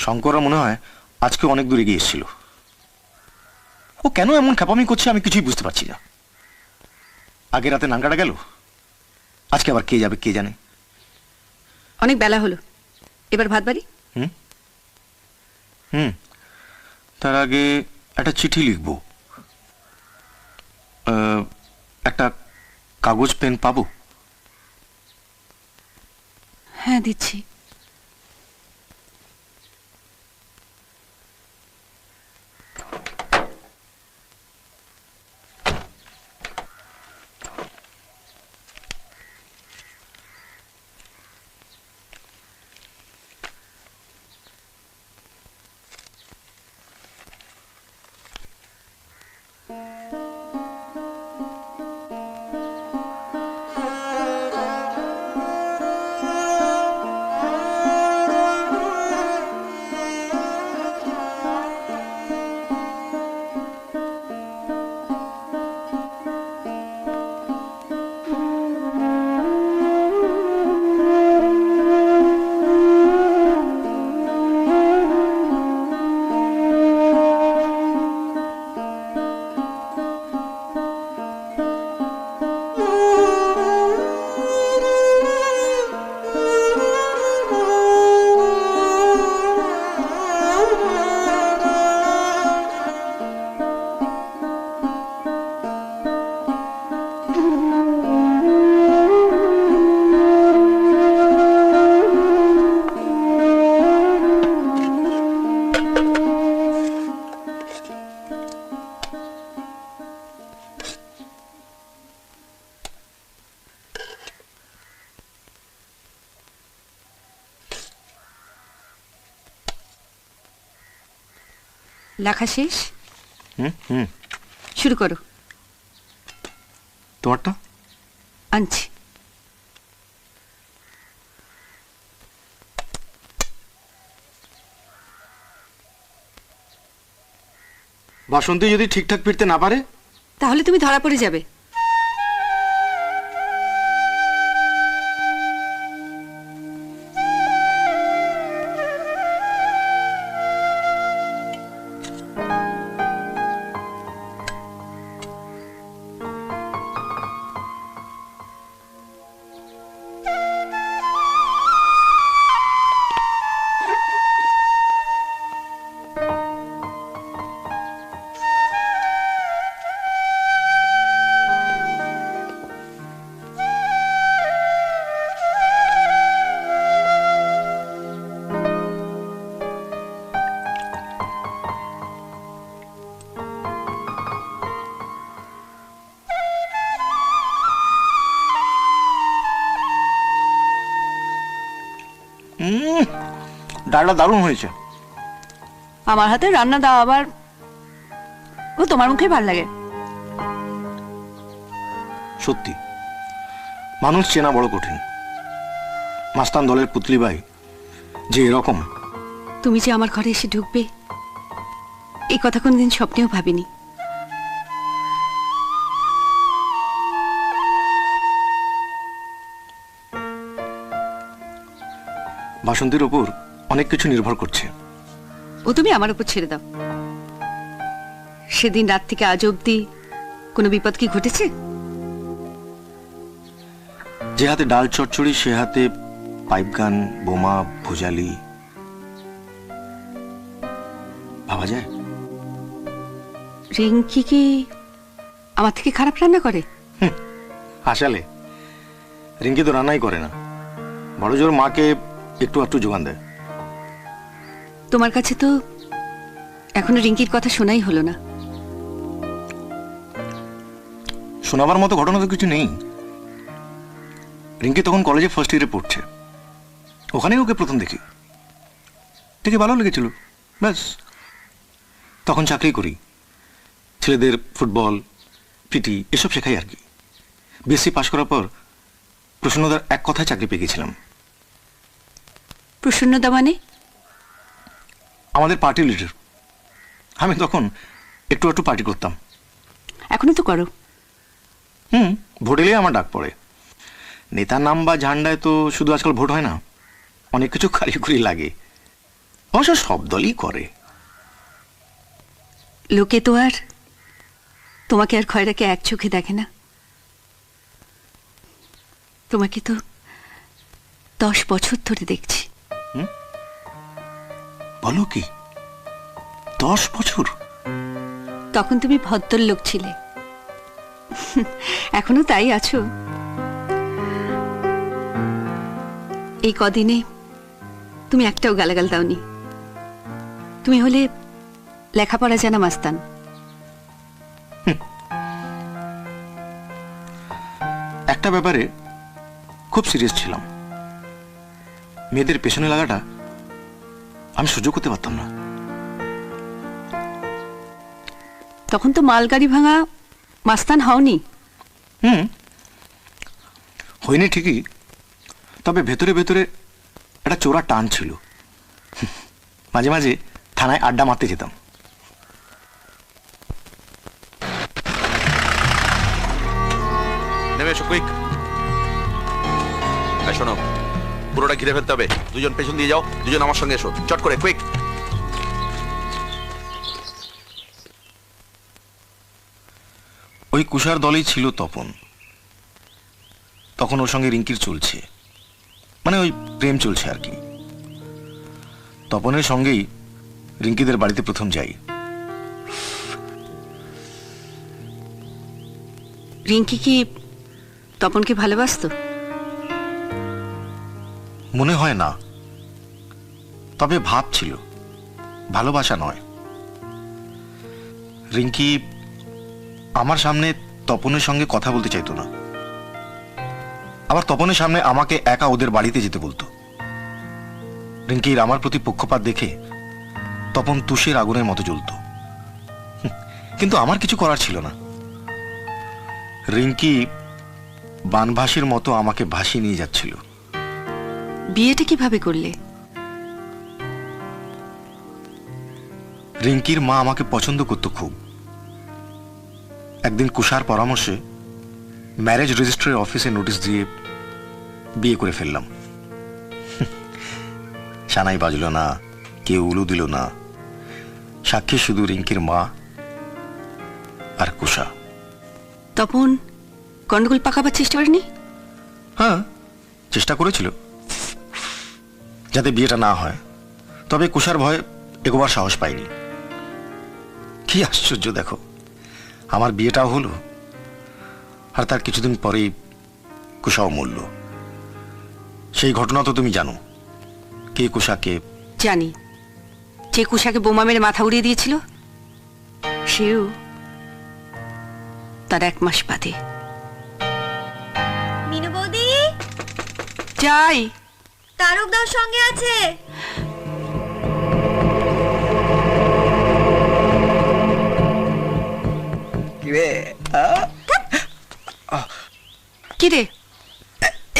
শঙ্কররা মনে হয় আজকে অনেক দূর এগিয়ে এসেছিল। ও কেন এমন খ্যাপামি করছে আমি কিছুই বুঝতে পারছি না। আগে রাতে নাঙ্গাটা গেল, আজকে আবার কে যাবে কে জানে। অনেক বেলা হলো, এবার ভাত বাড়ি। হুম, তার আগে একটা চিঠি লিখবো। একটা কাগজ পেন পাবো? হ্যাঁ দিচ্ছি। লেখা শেষ? শুরু করো। তোমারটা আনছি। বাসন্তী যদি ঠিকঠাক ফিরতে না পারে তাহলে তুমি ধরা পড়ে যাবে। ডালটা দারুণ হয়েছে। আমার হাতে রান্না দাও আবার, ও তোমার মুখে ভাল লাগে। সত্যি মানুষ চেনা বড় কঠিন। মাস্তান দলের পুতলি বাই যে এরকম। তুমি যে আমার ঘরে এসে ঢুকবে এই কথা কোনদিন স্বপ্নেও ভাবিনি। বাসন্তীর ওপর অনেক কিছু নির্ভর করছে। ও তুমি আমার উপর ছেড়ে দাও। সেদিন রাত থেকে আজ অব্দি কোনো বিপদ কি ঘটেছে? যে হাতে ডাল চচ্চড়ি সে হাতে পাইপ গান, বোমা, ভুজালি। ভাবা যায়? রিঙ্কি কি আমার থেকে খারাপ রান্না করে? আসলে রিঙ্কি তো রান্নাই করে না, বড় জোর মাকে একটু একটু যোগান দেয়। তোমার কাছে তো এখনো রিঙ্কির কথা শোনাই হলো না। শোনাবার মতো ঘটনা তো কিছু নেই। রিঙ্কি তখন কলেজে ফার্স্ট ইয়ারে পড়ছে, ওখানেই ওকে প্রথম দেখি, দেখে ভালো লেগেছিল, ব্যাস। তখন চাকরি করি, ছেলেদের ফুটবল, পিটি এসব শেখাই আর কি। বিএসসি পাশ করার পর প্রসন্নদার এক কথায় চাকরি পেয়ে গেছিলাম। প্রসন্নদা মানে? আমাদের পার্টি লিডার। আমি তখন একটু একটু পার্টি করতাম। এখনো তো করো? ভোট এলেই আমার ডাক পড়ে। নেতার নাম বা ঝান্ডায় তো শুধু আজকাল ভোট হয় না, অনেক কিছু কারিগরি লাগে, অবশ্য সব দলই করে। লোকে তো আর তোমাকে আর খয়রাকে এক চোখে দেখে না। তোমাকে তো 10 বছর ধরে দেখছি। বলো কি, 10 বছর? তখন তুমি ভদ্রলোক ছিলে, এখনো তাই আছো। এই কদিনে তুমি একটাও গালাগাল দাওনি। তুমি হলে লেখাপড়া জানা মাস্তান। একটা ব্যাপারে খুব সিরিয়াস ছিলাম, মেয়েদের পেছনে লাগাটা আমি সহ্য করতে পারতাম না। তখন তো মালগাড়ি ভাঙা মাস্তান হওনি। হয়নি ঠিকই, তবে ভেতরে ভেতরে একটা চোরা টান ছিল। মাঝে মাঝে থানায় আড্ডা মারতে যেতাম। নেমে এসো, কুইক। শোনো, পুরোটা ঘিরে ফেলতে হবে। দুজন পেছন দিয়ে যাও, দুজন আমার সঙ্গে এসো, চট করে, কুইক। ওই কুষার দলেই ছিল তপন। তখন ওর সঙ্গে রিঙ্কির চলছে, মানে ওই প্রেম চলছে আর কি। তপনের সঙ্গেই রিঙ্কিদের বাড়িতে প্রথম যাই। রিঙ্কি কি তপনকে ভালোবাসতো? মনে হয় না, তবে ভাব ছিল, ভালোবাসা নয়। রিঙ্কি আমার সামনে তপনের সঙ্গে কথা বলতে চাইতো না, আবার তপনের সামনে আমাকে একা ওদের বাড়িতে যেতে বলতো। রিঙ্কির আমার প্রতি পক্ষপাত দেখে তপন তুষের আগুনের মতো জ্বলত, কিন্তু আমার কিছু করার ছিল না। রিঙ্কি বানভাসির মতো আমাকে ভাসিয়ে নিয়ে যাচ্ছিল। বিয়েটা কিভাবে করলে? রিঙ্কির মা আমাকে পছন্দ করতো খুব। একদিন কুষার পরামর্শে ম্যারেজ রেজিস্ট্রির অফিসে নোটিশ দিয়ে বিয়ে করে ফেললাম। সানাই বাজল না, কেউ উলু দিল না, সাক্ষী শুধু রিঙ্কির মা আর কুষা। তপন গন্ডগোল পাকাবার চেষ্টা করেনি? হ্যাঁ, চেষ্টা করেছিল যাতে বিয়েটা না হয়, তবে কুষার ভয় এগোবার সাহস পাইনি। কি আশ্চর্য দেখো, আমার বিয়েটাও হলো, আর তার কিছুদিন পরেই কুষাও মরল। সেই ঘটনা তো তুমি জানো, কে কুষাকে। জানি, যে কুষাকে বোমা মেরে মাথা উড়িয়ে দিয়েছিল সেও তার 1 মাস বাদে। মিনু বৌদি, যাই। তারক দাও সঙ্গে আছে। কি রে?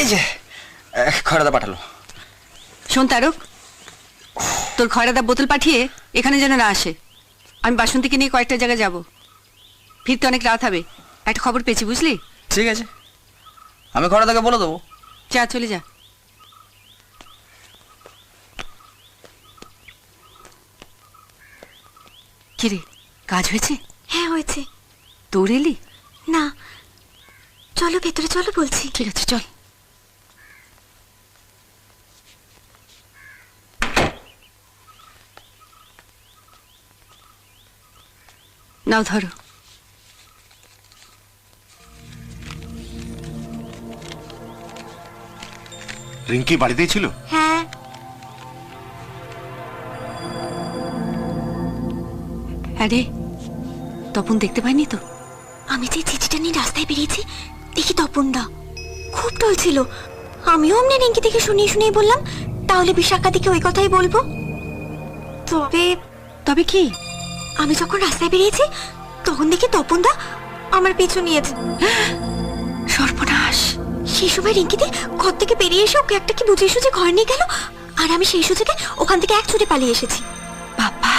এই যে খয়রাদা পাঠালো। শোন তারক, তোর খয়রাদা বোতল পাঠিয়ে এখানে যেন না আসে। আমি বাসন্তীকে নিয়ে কয়েকটা জায়গায় যাব, ফিরতে অনেক রাত হবে। একটা খবর পেয়েছি, বুঝলি? ঠিক আছে, আমি খয়রাদাকে বলে দেবো। যা, চলে যা। কি রে, কাজ হয়েছে? হ্যাঁ হয়েছে। তোর এলি? না, চলো ভেতরে চলো বলছি। ঠিক আছে, চল। নাও ধরো। রিঙ্কি বাড়িতেই ছিল? হ্যাঁ। আরে, তপন দেখতে পাইনি তো? আমি যে চিঠিটা নিয়ে রাস্তায় বেরিয়েছি, দেখি তপন দা খুব টলছিল। আমিও অমনি রিঙ্কি থেকে শুনিয়ে শুনিয়ে বললাম তাহলে বিশাখা দিকে ওই কথাই বলবো। তবে তবে কি? আমি যখন রাস্তায় বেরিয়েছি তখন দেখি তপন দা আমার পিছু নিয়েছে। সর্বনাশ! সেই সময় রিঙ্কিতে ঘর থেকে বেরিয়ে এসে ওকে একটা কি বুঝিয়ে সুঝে ঘর নিয়ে গেল, আর আমি সেই সুযোগে ওখান থেকে এক ছুটে পালিয়ে এসেছি। বাবা,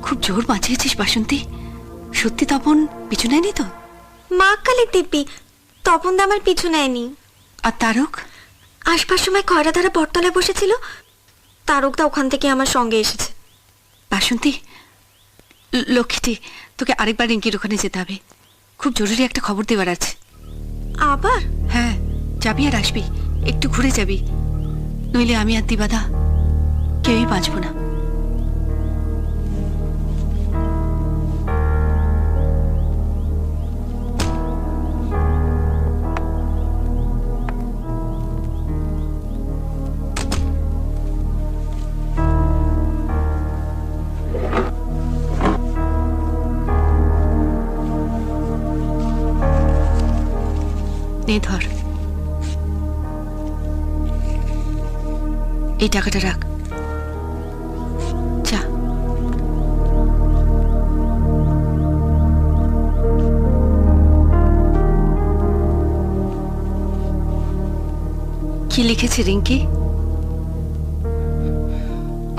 খুব জোর বাঁচিয়েছিস বাসন্তী। সত্যি তপন পিছু নেয়নি তো? মা কালী দিব্যি, তপন দা আমার পিছু নেয়নি। আর তারক? আসবার সময় খয়রা ধারা বটতলায় বসেছিল, তারক দা ওখান থেকে আমার সঙ্গে এসেছে। বাসন্তী, লক্ষ্মীটি, তোকে আরেকবার রিঙ্কির ওখানে যেতে হবে। খুব জরুরি একটা খবর দেওয়ার আছে। আবার? হ্যাঁ, যাবি আর আসবি, একটু ঘুরে যাবি, নইলে আমি আর দিবাদা কেউই বাঁচবো না। নে ধর, এই টাকাটা রাখ, যা। কি লিখেছে রিঙ্কি?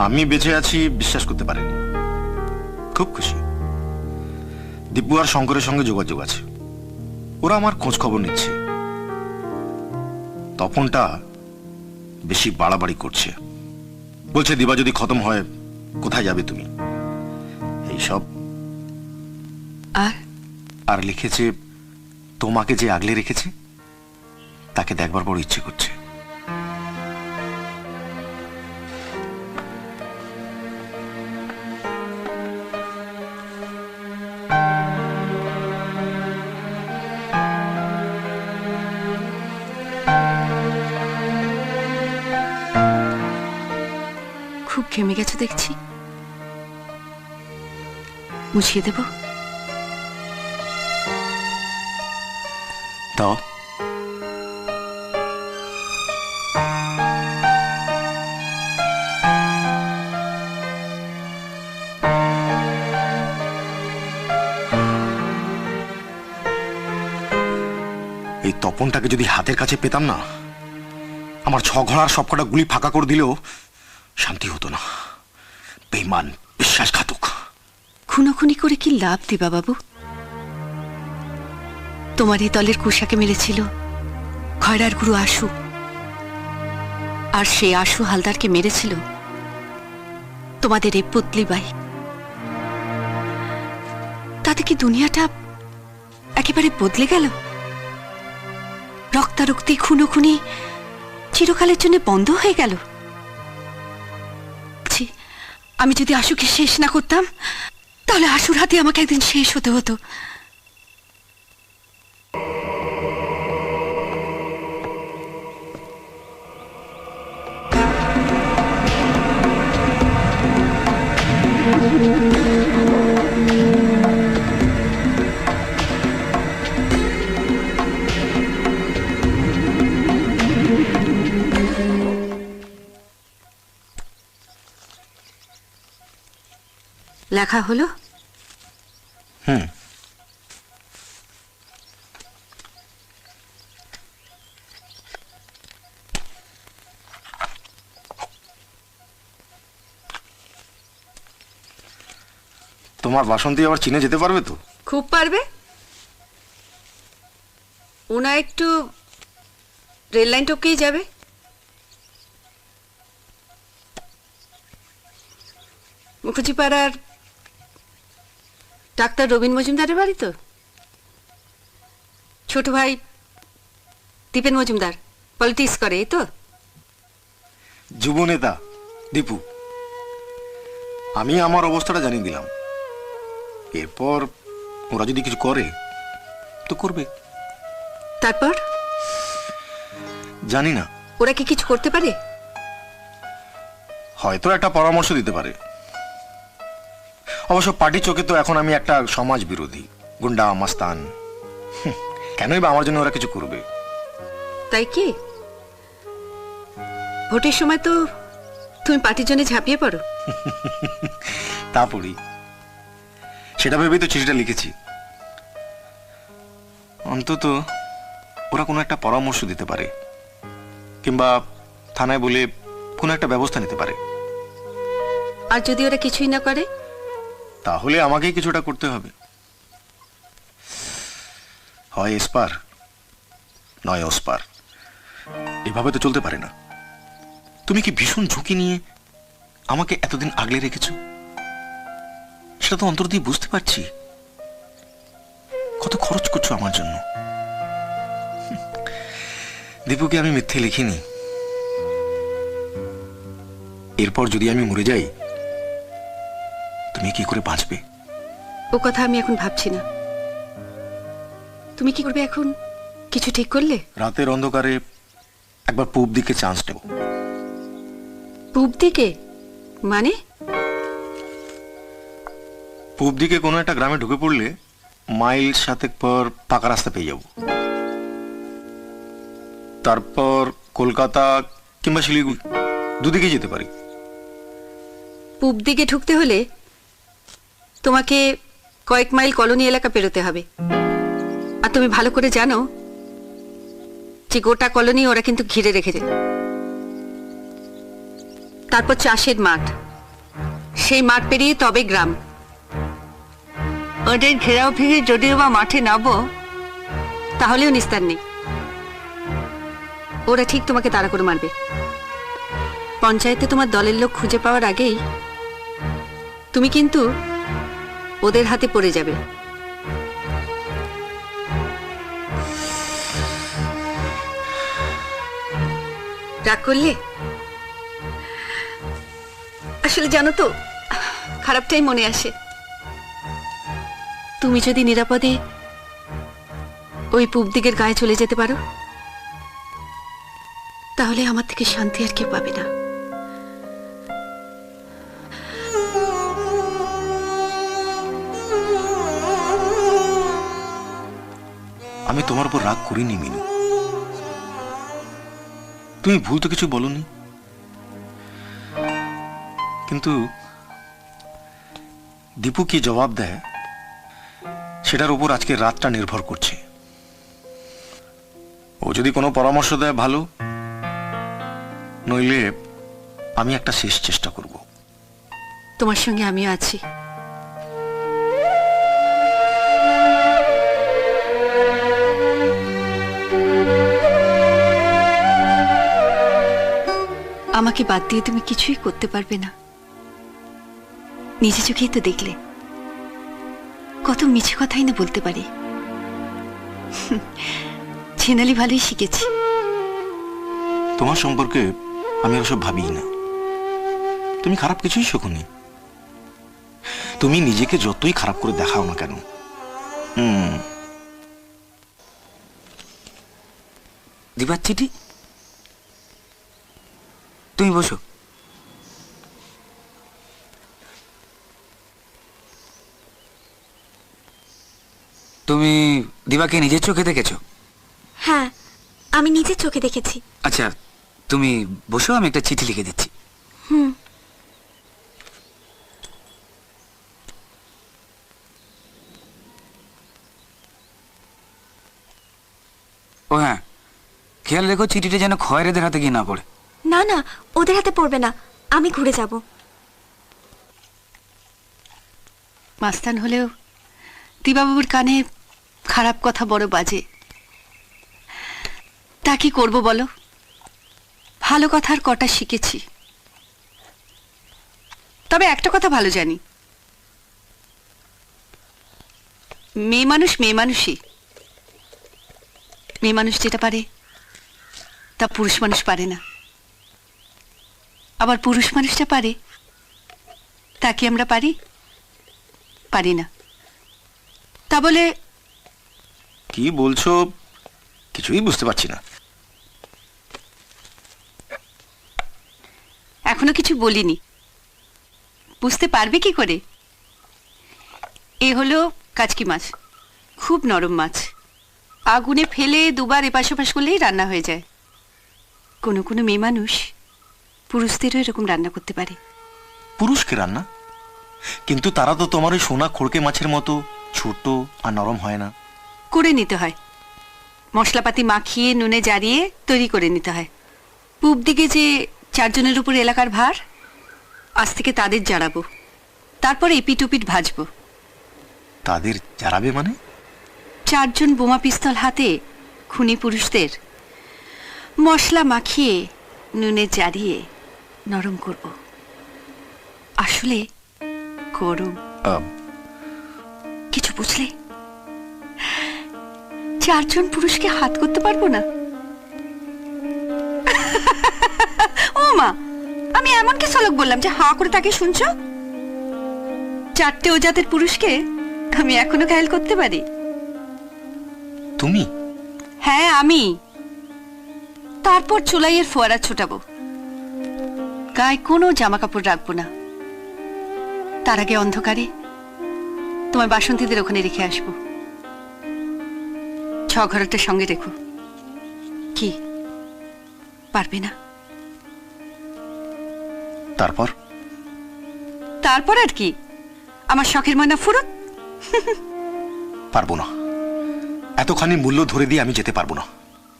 আমি বেঁচে আছি বিশ্বাস করতে পারিনি। খুব খুশি। দিব্যু আর শঙ্করের সঙ্গে যোগাযোগ আছে, ওরা আমার খোঁজ খবর নিচ্ছে। তপনটা বেশি বাড়াবাড়ি করছে, বলছে দিবা যদি খতম হয় কোথায় যাবে তুমি, এইসব। আর লিখেছে তোমাকে যে আগলে রেখেছে তাকে দেখবার বড় ইচ্ছে করছে। খুব ঘেমে গেছে দেখছি, মুছিয়ে দেব? দাও। এই তপনটাকে যদি হাতের কাছে পেতাম না, আমার 6 ঘোড়ার সবকটা গুলি ফাঁকা করে দিলেও শান্তি হতো না। বেঈমান, বিশ্বাসঘাতক। খুনোখুনি করে কি লাভ দিবা বাবু? তোমার এই দলের কুশাকে মেরেছিল খয়রার গুরু আশু, আর সেই আশু হালদারকে মেরেছিল তোমাদের এই পুতলি বাই। তাতে কি দুনিয়াটা একেবারে বদলে গেল? রক্তারক্তি, খুনোখুনি চিরকালের জন্য বন্ধ হয়ে গেল? আমি যদি আশুকে শেষ না করতাম, তাহলে আশুর হাতে আমাকে একদিন শেষ হতে হতো। লেখা হলো? তোমার বাসন্তী আবার চীনে যেতে পারবে তো? খুব পারবে। ওনা একটু রেল লাইন টপকেই যাবে। মুখুজিপাড়ার ডাক্তার রবীন মজুমদারের বাড়ি তো? ছোট ভাই দীপেন মজুমদার পলিটিক্স করে, এই তো? যুব নেতা দীপু। আমি আমার অবস্থাটা জানিয়ে দিলাম, এরপর ওরা যদি কিছু করে তো করবে। তারপর জানি না, ওরা কি কিছু করতে পারে? হয়তো একটা পরামর্শ দিতে পারে। অবশ্য পার্টি চোখে তো এখন আমি একটা সমাজ বিরোধী গুন্ডা মাস্তান। কেনই বা আমার জন্য ওরা কিছু করবে? তাই কি? ভোটের সময় তো তুমি পার্টির জন্য ঝাঁপিয়ে পড়ো। তা পড়ি, সেটা ভেবেই তো চিঠিটা লিখেছি। অন্তত ওরা কোনো একটা পরামর্শ দিতে পারে, কিংবা থানায় বলে কোনো একটা ব্যবস্থা নিতে পারে। আর যদি ওরা কিছুই না করে? তাহলে আমাকেই কিছুটা করতে হবে। হয় এসপার নয় ওসপার, এভাবে তো চলতে পারে না। তুমি কি ভীষণ ঝুঁকি নিয়ে আমাকে এতদিন আগলে রেখেছ, সেটা তো অন্তর দিয়ে বুঝতে পারছি। কত খরচ করছো আমার জন্য। দীপুকে আমি মিথ্যে লিখিনি। এরপর যদি আমি মরে যাই, তুমি কি করে বাঁচবে? ও কথা আমি এখন ভাবছি না। তুমি কি করবে এখন? কিছু ঠিক করলে? রাতের অন্ধকারে একবার পূব দিকে চান্স নেব। পূব দিকে মানে? পূব দিকে কোনো একটা গ্রামে ঢুকে পড়লে মাইল 7 পর পাকা রাস্তা পেয়ে যাব। তারপর কলকাতা কিংবা শিলিগুড়ি, দুদিকে যেতে পারি। পূব দিকে ঢুকতে হলে তোমাকে কয়েক মাইল কলোনি এলাকা পেরোতে হবে। আর তুমি ভালো করে জানো যে গোটা কলোনি ওরা কিন্তু ঘিরে রেখেছে। তারপর চাষের মাঠ, সেই মাঠ পেরিয়ে তবে গ্রাম। ওদের ঘেরাও ভেঙে যদিও বা মাঠে নামো, তাহলেও নিস্তার নেই। ওরা ঠিক তোমাকে তাড়া করে মারবে। পঞ্চায়েতে তোমার দলের লোক খুঁজে পাওয়ার আগেই তুমি কিন্তু ওদের হাতে পড়ে যাবে। রাগ করলে? আসলে জানো তো, খারাপটাই মনে আসে। তুমি যদি নিরাপদে ওই পূব দিকের গায়ে চলে যেতে পারো, তাহলে আমার থেকে শান্তি আর কেউ পাবে না। আমি তোমার উপর রাগ করিনি মিনু। তুমি ভুল তো কিছু বলনি, কিন্তু দীপু কি জবাব দেয় সেটার উপর আজকে রাতটা নির্ভর করছে। ও যদি কোনো পরামর্শ দেয় ভালো, নইলে আমি একটা শেষ চেষ্টা করব। তোমার সঙ্গে আমিও আছি। আমাকে বাদ দিয়ে তুমি কিছুই করতে পারবে না। নিজে চোখেই তো দেখলে কত মিছে কথাই না বলতে পারি। ছেনালি ভালোই শিখেছি। তোমার সম্পর্কে আমি ওসব ভাবি না। তুমি খারাপ কিছুই শেখোনি। তুমি নিজেকে যতই খারাপ করে দেখাও না কেন, দিবার চিঠি? তুমি বসো। তুমি দিবাকে নিজের চোখে দেখেছো? হ্যাঁ, আমি নিজের চোখে দেখেছি। আচ্ছা, তুমি বসো, আমি একটা চিঠি লিখে দিচ্ছি। হুম। ও হ্যাঁ, খেয়াল রেখো চিঠিটা যেন খয়েরেদের হাতে গিয়ে না পড়ে। না না, ওদের হাতে পড়বে না, আমি ঘুরে যাব। মাস্তান হলেও দিবাবুর কানে খারাপ কথা বড় বাজে। তা কি করবো বলো? ভালো কথার কটা শিখেছি। তবে একটা কথা ভালো জানি, মেয়ে মানুষ মেয়ে মানুষই। মেয়ে মানুষ যেটা পারে তা পুরুষ মানুষ পারে না, আবার পুরুষ মানুষটা পারে তা কি আমরা পারি? পারি না। তা বলে কি বলছো কিছুই বুঝতে পারছি না। এখনো কিছু বলিনি, বুঝতে পারবে কি করে? এ হলো কাচকি মাছ, খুব নরম মাছ। আগুনে ফেলে দুবার এপাশ ওপাশ করলেই রান্না হয়ে যায়। কোনো কোনো মেয়ে মানুষ পুরুষদেরও এরকম রান্না করতে পারে। পুরুষকে রান্না? কিন্তু তারা তো তোমার ওই সোনা খড়কে মাছের মতো ছোট আর নরম হয় না। করে নিতে হয়, মশলাপাতি মাখিয়ে নুনে জারিয়ে তৈরি করে নিতে হয়। পূব দিকে যে 4 জনের উপর এলাকার ভার, আজ থেকে তাদের জারাবো, তারপর এপিট ওপিট ভাজবো। তাদের জারাবে মানে? 4 বোমা পিস্তল হাতে খুনি পুরুষদের মশলা মাখিয়ে নুনে জারিয়ে নরম করব। আসলে গরম। কিছু বুঝলে? 4 পুরুষকে হাত করতে পারবো না। ও মা, আমি এমন কি সলক বললাম যে হা করে তাকে শুনছো? 4 ওজাতের পুরুষকে আমি এখনো ঘায়েল করতে পারি। তুমি? হ্যাঁ আমি। তারপর চুলাইয়ের ফোয়ারা ছোটাবো, গায়ে কোনো জামা কাপড় রাখবো না। তার আগে অন্ধকারে তোমার বাসন্তীদের ওখানে রেখে আসবো। 6 ঘরটার সঙ্গে রেখো। কি পারবে না? তারপর? তারপর আর কি, আমার শখের ময়না ফুরুত। পারবো না, এতখানি মূল্য ধরে দিয়ে আমি যেতে পারবো না।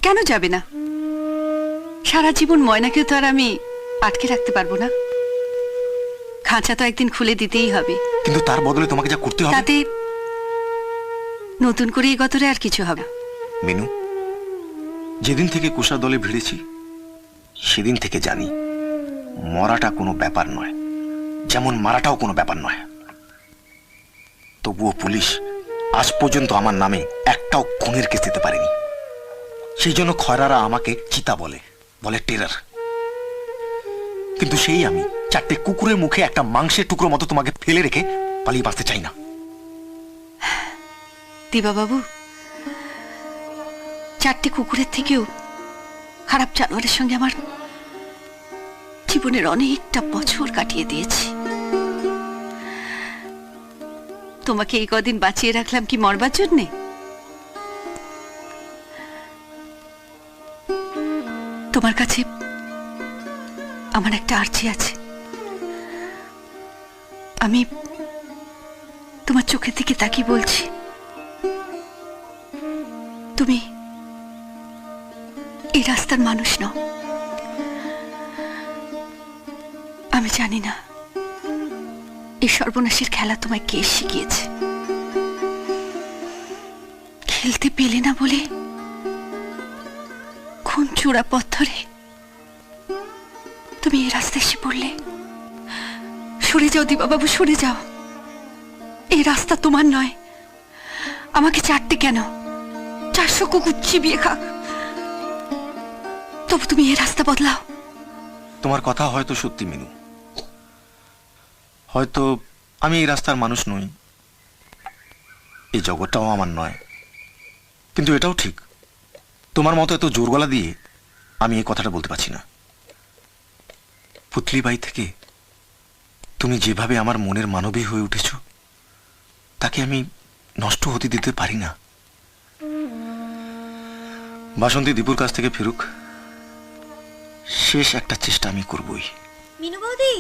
কেন যাবে না? সারা জীবন ময়নাকেও তো আর আমি আটকে রাখতে পারবো না। খাঁচা তো একদিন খুলে দিতেই হবে। কিন্তু তার বদলে তোমাকে যা করতে হবে। তাতে নতুন করে এই গতরে আর কিছু হবে না। মিনু, যেদিন থেকে কুষা দলে ভিড়েছি সেদিন থেকে জানি মরাটা কোনো ব্যাপার নয়, যেমন মারাটাও কোনো ব্যাপার নয়। তবুও পুলিশ আজ পর্যন্ত আমার নামে একটাও খুনের কেস দিতে পারেনি। সেই জন্য খয়রারা আমাকে চিতা বলে, বলে টেরার। কিন্তু সেই আমি 4টে কুকুরের মুখে একটা মাংসের টুকরো মতো তোমাকে ফেলে রেখে পালিয়ে বাঁচতে চাই না। দিবা বাবু, 4টে কুকুরের থেকেও খারাপ জানোয়ারের সঙ্গে আমার জীবনের অনেকটা বছর কাটিয়ে দিয়েছি। তোমাকে এই কদিন বাঁচিয়ে রাখলাম কি মরবার জন্যে? তোমার কাছে আমার একটা আর্জি আছে। আমি তোমার চোখের দিকে তাকিয়ে বলছি, তুমি এই রাস্তার মানুষ নও। আমি জানি না এই সর্বনাশের খেলা তোমায় কে শিখিয়েছে। খেলতে পেলে না বলে কোন চূড়া পথরে তুমি এই রাস্তায় এসে পড়লে। সরে যাও দিবাবাবু, সরে যাও। এই রাস্তা তোমার নয়। আমাকে 4টে কেন 400 কুকুর চিবিয়ে খাক, তবু তুমি এই রাস্তা বদলাও। তোমার কথা হয়তো সত্যি মিনু, হয়তো আমি এই রাস্তার মানুষ নই, এই জগৎটাও আমার নয়। কিন্তু এটাও ঠিক, তোমার মতো এত জোর গলা দিয়ে আমি এই কথাটা বলতে পারছি না। পুতলিবাই থেকে তুমি যেভাবে আমার মনের মানবী হয়ে উঠেছ, তাকে আমি নষ্ট হতে দিতে পারি না। বাসন্তী দীপুর কাছ থেকে ফিরুক, শেষ একটা চেষ্টা আমি করবই। মিনু বৌদি,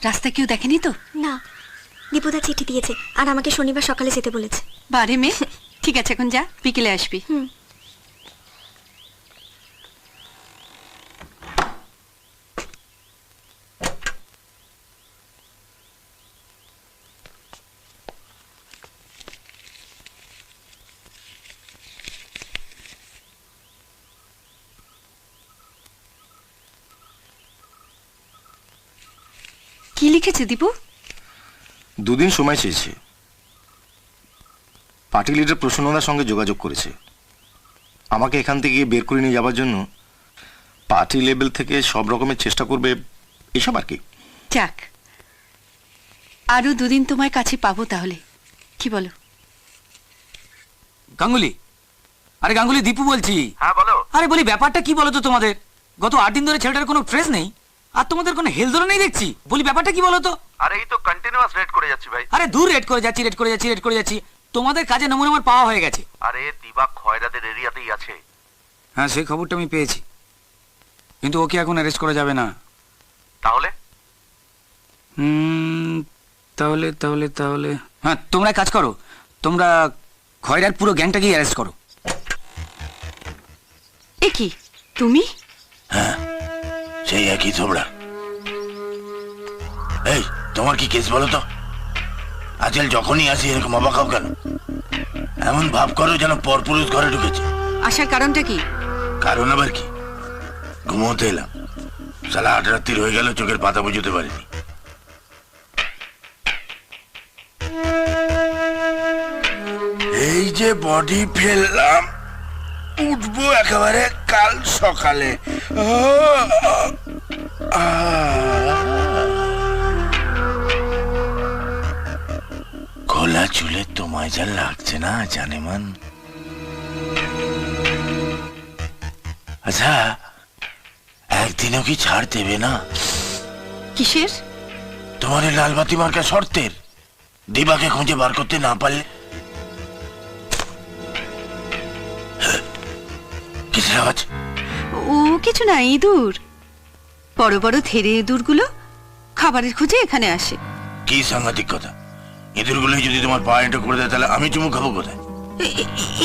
রাস্তা কেউ দেখেনি তো? না, দীপুদা চিঠি দিয়েছে আর আমাকে শনিবার সকালে যেতে বলেছে। বারে মেয়ে, ঠিক আছে এখন যা, বিকেলে আসবি। কি লিখেছে দীপু? 2 দিন সময় চেয়েছে। পার্টি লিডার প্রসন্নদার সঙ্গে যোগাযোগ করেছে, আমাকে এখান থেকে বের করে নিয়ে যাবার জন্য পার্টি লেভেল থেকে সব রকমের চেষ্টা করবে, এসব আর কি। যাক, আরো 2 দিন তোমার কাছে পাবো তাহলে, কি বলো? গাঙ্গুলি, আরে গাঙ্গুলি, দীপু বলছি। হ্যাঁ বলো। আরে বলি, ব্যাপারটা কি বলো তো তোমাদের? গত 8 দিন ধরে ছেলেটার কোনো ট্রেস নেই, আর তোমাদের কোনো হেলদোলও নেই দেখছি। বলি ব্যাপারটা কি বলো তো? আরে এই তো কন্টিনিউয়াস রেড করে যাচ্ছি ভাই। আরে দূর, রেড করে যাচ্ছি। তোমাদের কাজে নমুনা আমার পাওয়া হয়ে গেছে। আরে দিবা খয়রাদের এরিয়াতেই আছে। হ্যাঁ, সেই খবরটা আমি পেয়েছি, কিন্তু ওকে এখন অ্যারেস্ট করা যাবে না। তাহলে? তাহলে তাহলে তাহলে হ্যাঁ, তোমরা কাজ করো, তোমরা খয়রার পুরো গ্যাংটাকেই অ্যারেস্ট করো। এ কি তুমি? হ্যাঁ, সেই একই থোবড়া। এই, তোমার কি কেস বলো তো? আজকাল যখনই আসি এরকম অবাক হও কেন? এমন ভাব করো যেন পরপুরুষ ঘরে ঢুকেছে। আসার কারণটা কি? কারণ আবার কি? ঘুমোতে এলাম, সালা 8 রাত্রি হয়ে গেল, চোখের পাতা বুঝতে পারিনি। এই যে বডি ফেললাম, উঠবো একেবারে কাল সকালে। খোলা চুলে তোমায় যা লাগছে না জানেমান। আচ্ছা, একদিনও কি ছাড় দেবে না? কিসের? তোমার এই লালবাতি মার্কা শর্তের। দিবাকে খুঁজে বার করতে না পারলে? কিসের আওয়াজ? ও কিছু না, ইঁদুর। বড় বড় ধেড়ে ইঁদুরগুলো খাবারের খোঁজে এখানে আসে। কি সাংঘাতিক কথা! ইঁদুরগুলোই যদি তোমার পা এঁটো করে দেয়, তাহলে আমি চুমু খাবো কোথায়?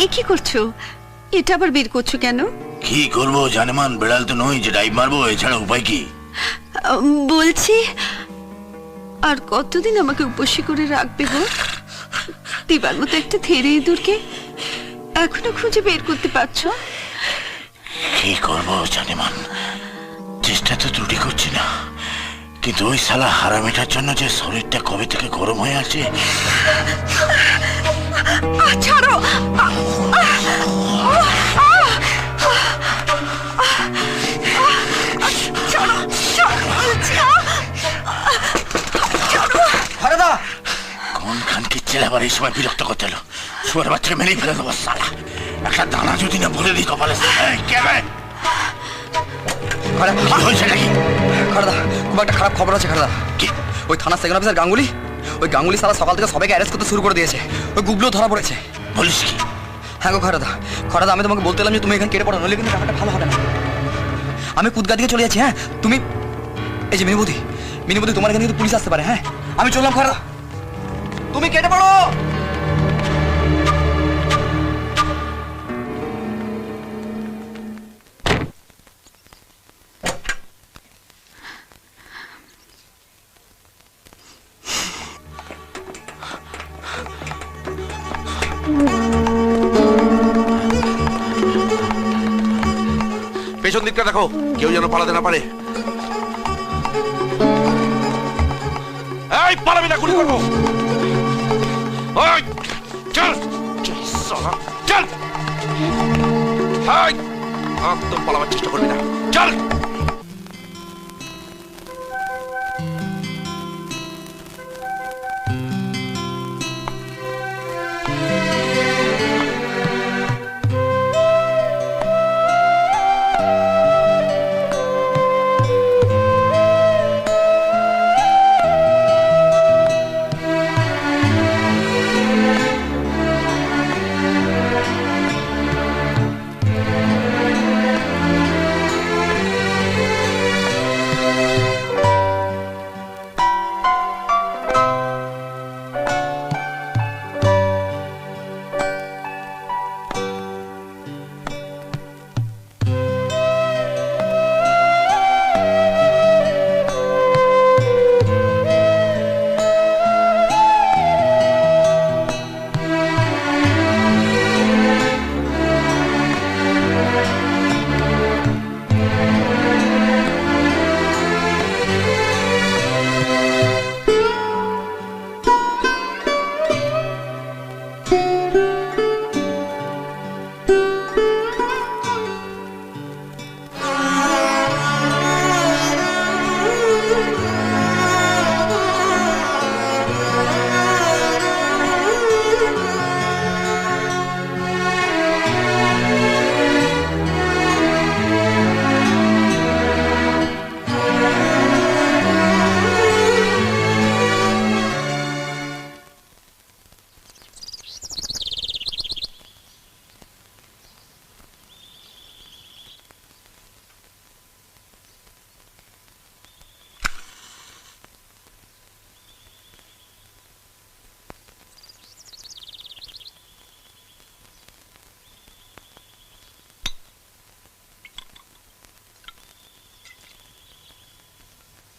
এ কি করছো? এটা আবার বের করছো কেন? কি করবো জানেমান, বেড়াল তো নই যে ডাইভ মারবো, এছাড়া উপায় কি? বলছি, আর কতদিন আমাকে উপসী করে রাখবে গো? দিবার মতো একটা ধেড়ে ইঁদুরকে এখনো খুঁজে বের করতে পারছো? কি করবো জানেমান, চেষ্টা তো ত্রুটি করছি না, কিন্তু ওই শালা হারামিটার জন্য যে শরীরটা কবে থেকে গরম হয়ে আছে। ছাড়ো! কোন খানকে ছেলে আবার এই সময় বিরক্ত করতে এলো? শুয়ার বাচ্চাকে মেরেই ফেলে দেবো শালা। একটা দানা যদি না ভরে দিই কপালে। কি হয়েছে নাকি? খারদা, খুব একটা খারাপ খবর আছে খারদা। কি? ওই থানার সেকেন্ড অফিসার গাঙ্গুলি, ওই গাঙ্গুলি সালা সকাল থেকে সবাইকে অ্যারেস্ট করতে শুরু করে দিয়েছে। ওই গুগলো ধরা পড়েছে। বলিস কি? হ্যাঁ গো খারদা, খারদা আমি তোমাকে বলতে এলাম যে তুমি এখানে কেটে পড়ো, নইলে কিন্তু ব্যাপারটা ভালো হবে না। আমি কুদগা দিকে চলে যাচ্ছি। হ্যাঁ, তুমি এই যে মিনিবুদি, তোমার এখানে কিন্তু পুলিশ আসতে পারে। হ্যাঁ, আমি চললাম খারদা, তুমি কেটে পড়ো। পেছন দিকটা দেখো, কেউ যেন পালাতে না পারে। এই পালাবি না, গুলি করবো। ওই চল চল সালা, চল। হাই, একদম পালাবার চেষ্টা করবি না, চল।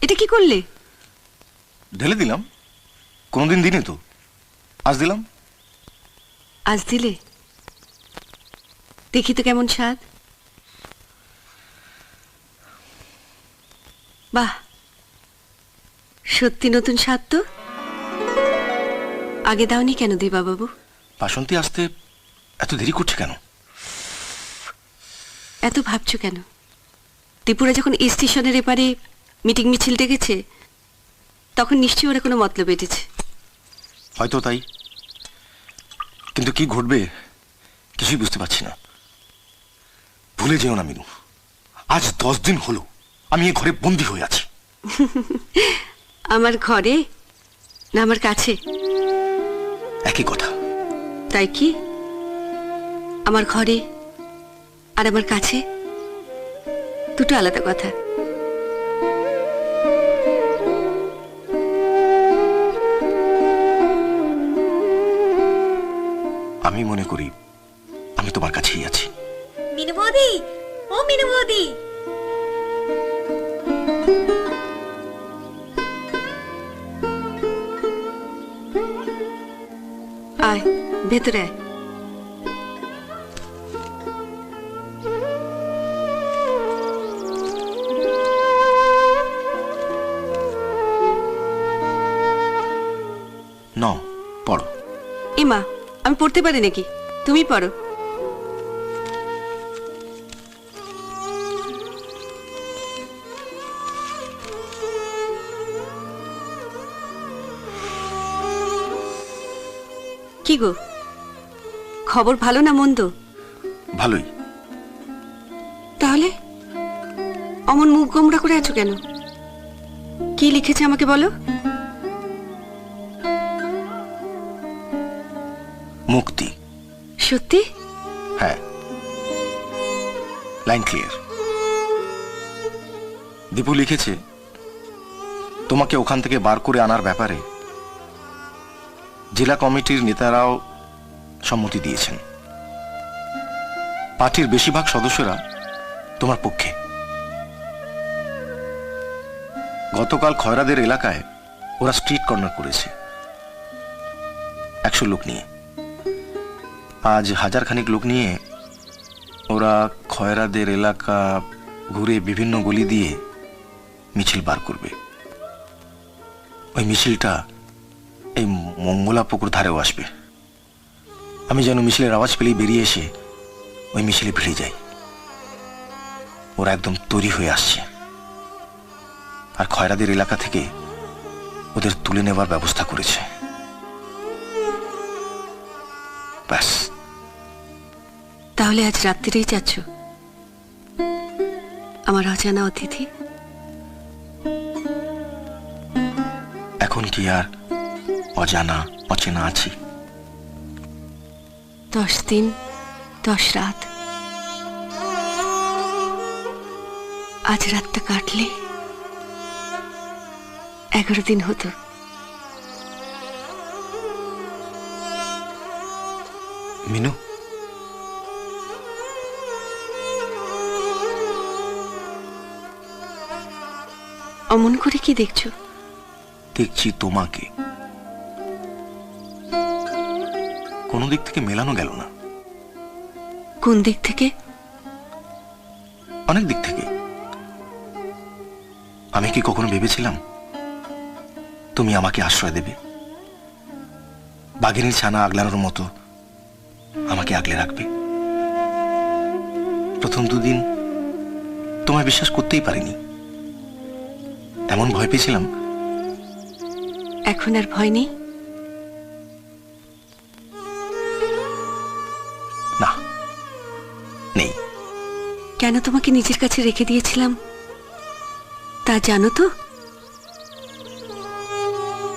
এটা কি করলে? ঢেলে দিলাম, কোনোদিন দিনে তো, আজ দিলাম। আজ দিলে? দেখি তো কেমন স্বাদ। বাহ, সত্যি নতুন স্বাদ তো। আগে দাওনি কেন দিবা বাবু? বাসন্তী আসতে এত দেরি করছে কেন? এত ভাবছো কেন? ত্রিপুরা যখন এই স্টেশনের এপারে মিটিং মিছিল ডেকেছে, তখন নিশ্চয়ই ওরা কোনো মতলব এটেছে। হয়তো তাই, কিন্তু কি ঘটবে কিছুই বুঝতে পারছি না। ভুলে যেও না মিনু, আজ 10 দিন হলো আমি এ ঘরে বন্দী হয়ে আছি। আমার ঘরে না আমার কাছে? একই কথা। তাই কি আমার ঘরে আর আমার কাছে দুটো আলাদা কথা? আমি মনে করি আমি তোমার কাছেই আছি। মিনু বৌদি, ও মিনু বৌদি, আয় ভেতরে আয়। নাও পড়ো। এমা, আমি পড়তে পারি নাকি? তুমি পড়ো। কি গো, খবর ভালো না মন্দ? ভালোই। তাহলে অমন মুখ গোমড়া করে আছো কেন? কি লিখেছে আমাকে বলো। মুক্তি। সত্যি? হ্যাঁ, লাইন ক্লিয়ার। দীপু লিখেছে তোমাকে ওখান থেকে বার করে আনার ব্যাপারে জেলা কমিটির নেতারাও সম্মতি দিয়েছেন। পার্টির বেশিরভাগ সদস্যরা তোমার পক্ষে। গতকাল খয়রাদের এলাকায় ওরা স্ট্রিট কর্নার করেছে 100 লোক নিয়ে। আজ 1000 খানিক লোক নিয়ে ওরা খয়রাদের এলাকা ঘুরে বিভিন্ন গলি দিয়ে মিছিল বার করবে। ওই মিছিলটা এই মঙ্গলা পুকুর ধারেও আসবে। আমি যেন মিছিলের আওয়াজ পেলেই বেরিয়ে এসে ওই মিছিলে ভিড়ে যাই। ওরা একদম তৈরি হয়ে আসছে, আর খয়রাদের এলাকা থেকে ওদের তুলে নেবার ব্যবস্থা করেছে। ব্যাস। তাহলে আজ রাত্রিরেই যাচ্ছ আমার অজানা অতিথি? এখন কি আর অজানা অচেনা আছি? 10 দিন 10 রাত। আজ রাতটা কাটলে 11 দিন হতো। মিনু, অমন করে কি দেখছো? দেখছি তোমাকে। কোনো দিক থেকে মেলানো গেল না। কোন দিক থেকে? অনেক দিক থেকে। আমি কি কখনো ভেবেছিলাম তুমি আমাকে আশ্রয় দেবে? বাঘিনীর ছানা আগলানোর মতো আমাকে আগলে রাখবে। প্রথম 2 দিন তোমায় বিশ্বাস করতেই পারিনি। এমন ভয় পেয়েছিলাম। এখন আর ভয় নেই? না, নেই। কেন তোমাকে নিজের কাছে রেখে দিয়েছিলাম তা জানো তো?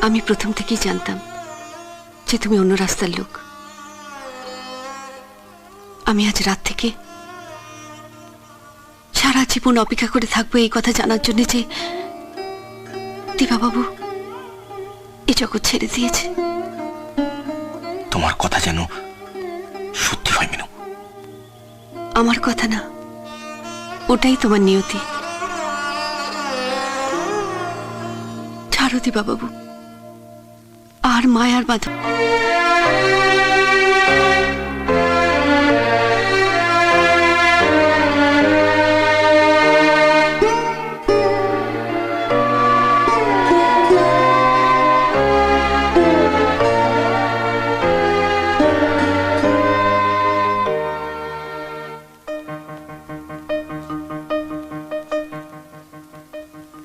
আমি প্রথম থেকেই জানতাম যে তুমি অন্য রাস্তার লোক। আমি আজ রাত থেকে সারা জীবন অপেক্ষা করে থাকবো এই কথা জানার জন্য যে দিবাবাবু এই জগৎ ছেড়ে দিয়েছে। তোমার কথা যেন সত্যি হয় মিনু। আমার কথা না, ওটাই তোমার নিয়তি। ছাড়ো দিবাবাবু, আর মায়ার বাঁধন।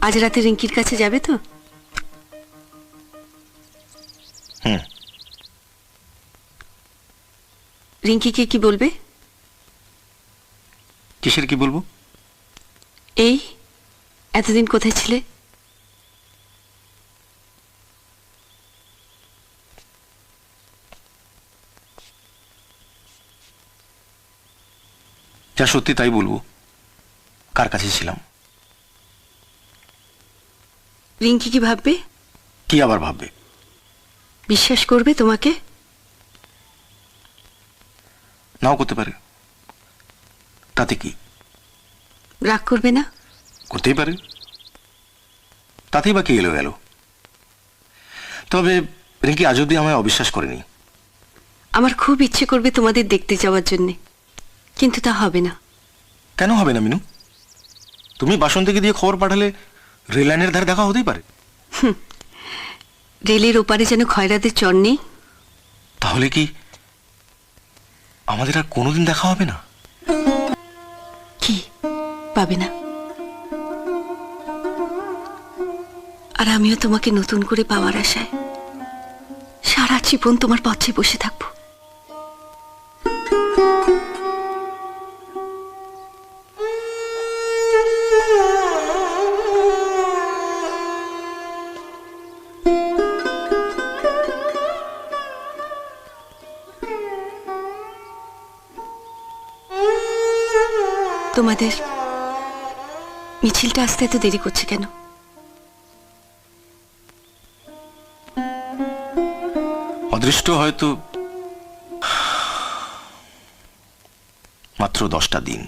আজ রাতে রিঙ্কির কাছে যাবে তো? হুম। রিঙ্কিকে কি বলবে? কিসের কি বলবো? এই এতদিন কোথায় ছিলে? যা সত্যি তাই বলবো। কার কাছে ছিলাম? রিঙ্কি কি ভাববে? কি আবার ভাববে? বিশ্বাস করবে তোমাকে? নাও করতে পারে, তাতে কি? রাগ করবে না? করতেই পারে, তাতেই বা কি এলো গেল। তবে রিঙ্কি আজ অব্দি আমায় অবিশ্বাস করেনি। আমার খুব ইচ্ছে করবে তোমাদের দেখতে যাওয়ার জন্য, কিন্তু তা হবে না। কেন হবে না মিনু? তুমি বাসন্তীকে দিয়ে খবর পাঠালে রেল লাইনের ধারে দেখা হতেই পারে। রেলের ওপারে যেন খয়রাদের চর নেই। তাহলে কি আমাদের আর কোনোদিন দেখা হবে না? কি পাবে না? আর আমিও তোমাকে নতুন করে পাওয়ার আশায় সারা জীবন তোমার পথে বসে থাকবো। তোমাদের মিছিলটা আসতে এত দেরি করছে কেন? অদৃষ্ট হয়তো মাত্র 10টা দিন,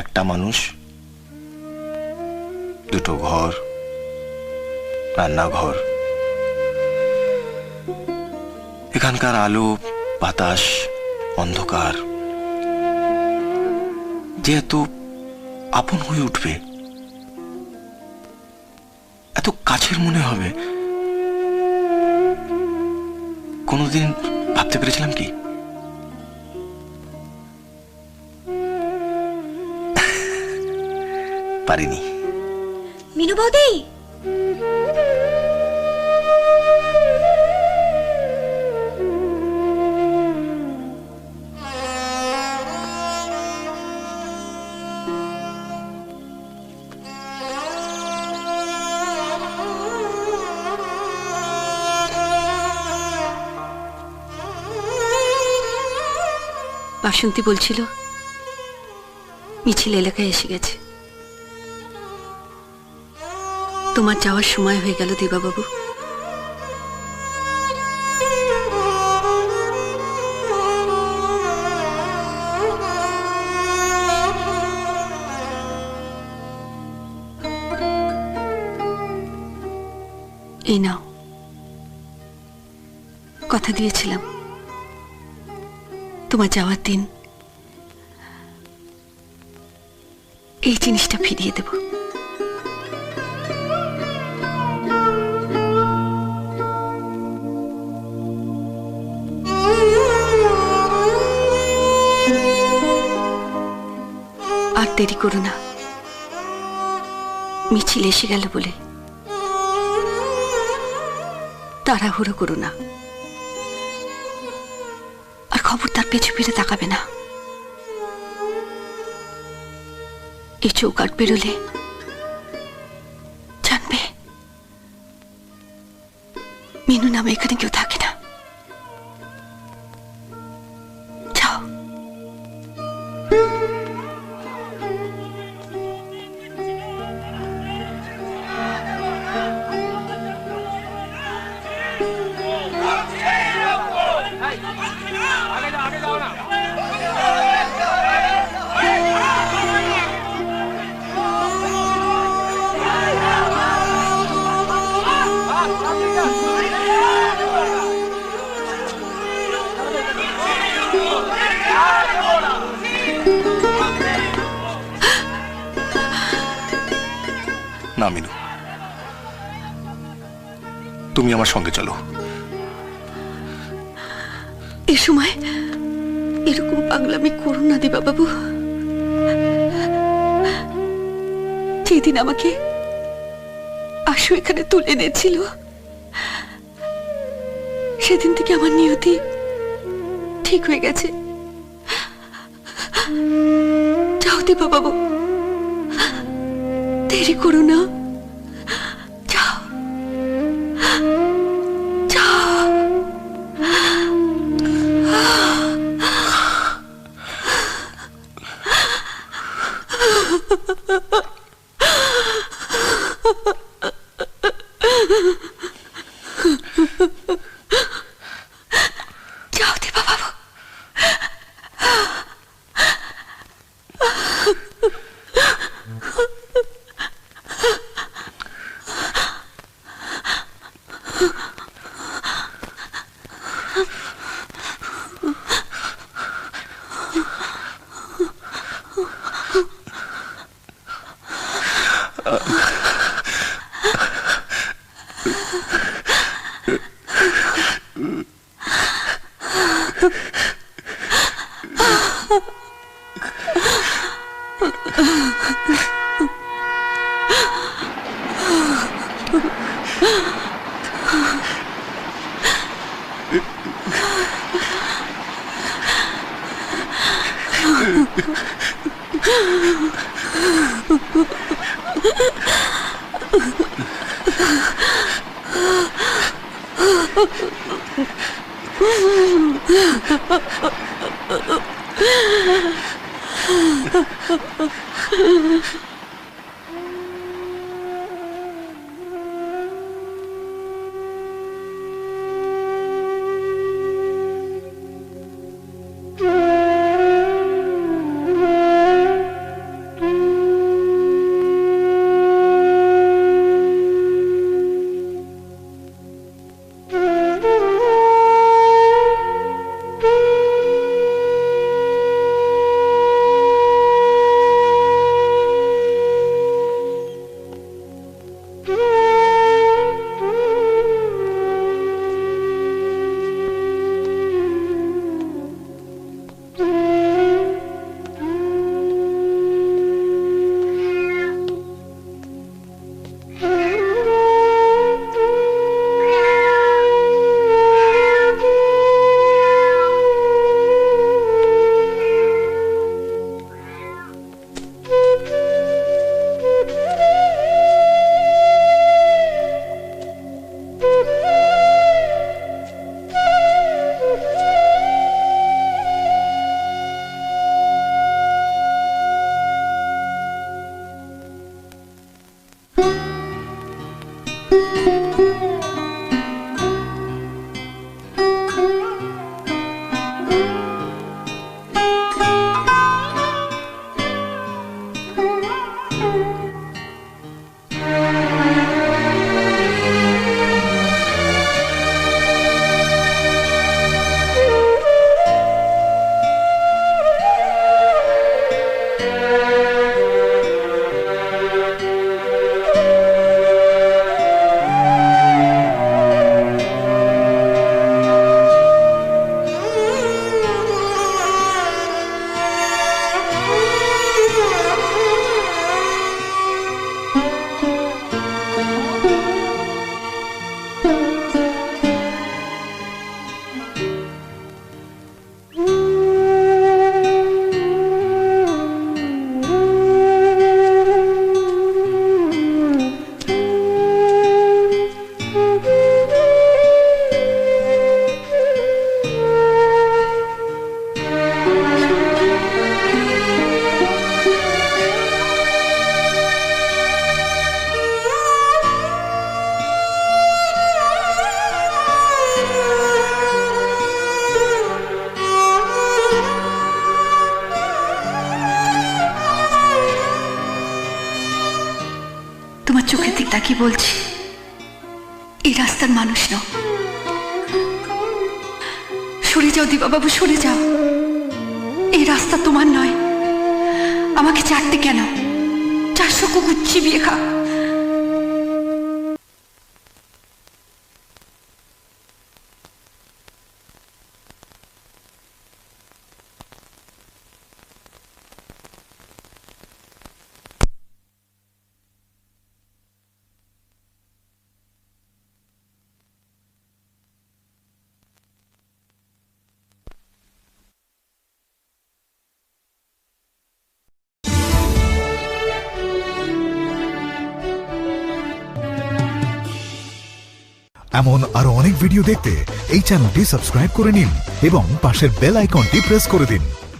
একটা মানুষ, দুটো ঘর, রান্নাঘর, এখানকার আলো বাতাস অন্ধকার যে এত আপন হয়ে উঠবে, এত কাছের মনে হবে, কোনোদিন ভাবতে পেরেছিলাম কি? পারিনি। মিনু বৌদি, বাসন্তী বলছিল মিছিল এলাকায় এসে গেছে। তোমার যাওয়ার সময় হয়ে গেল দিবাবাবু। এই নাও, কথা দিয়েছিলাম তোমার যাওয়ার দিন এই জিনিসটা ফিরিয়ে দেব। আর দেরি করো না, মিছিল এসে গেল বলে তাড়াহুড়ো করো না। আর খবরদার পেছু ফিরে তাকাবে না। এই চৌকাট বেরোলে জানবে মিনু নামে এখানে কেউ থাকে না। যাও। না মিনু, তুমি আমার সঙ্গে চলো। এ সময় এরকম পাগলামি করো না দিবা বাবু। যেদিন আমাকে আশু এখানে তুলে এনেছিল সেদিন থেকে আমার নিয়তি ঠিক হয়ে গেছে। যাও দিবা বাবু, দেরি করো না, যাও যাও। যাও দিবা বাবু। তোমার চোখের দিক তাকিয়ে বলছি, এই রাস্তার মানুষ নও। সরে যাও দিবাবাবু, সরে যাও। এই রাস্তা তোমার নয়। আমাকে চাটতে কেন? 400 কুকুর চিবিয়ে খা, এমন আরো অনেক ভিডিও দেখতে এই চ্যানেলটি সাবস্ক্রাইব করে নিন এবং পাশের বেল আইকনটি প্রেস করে দিন।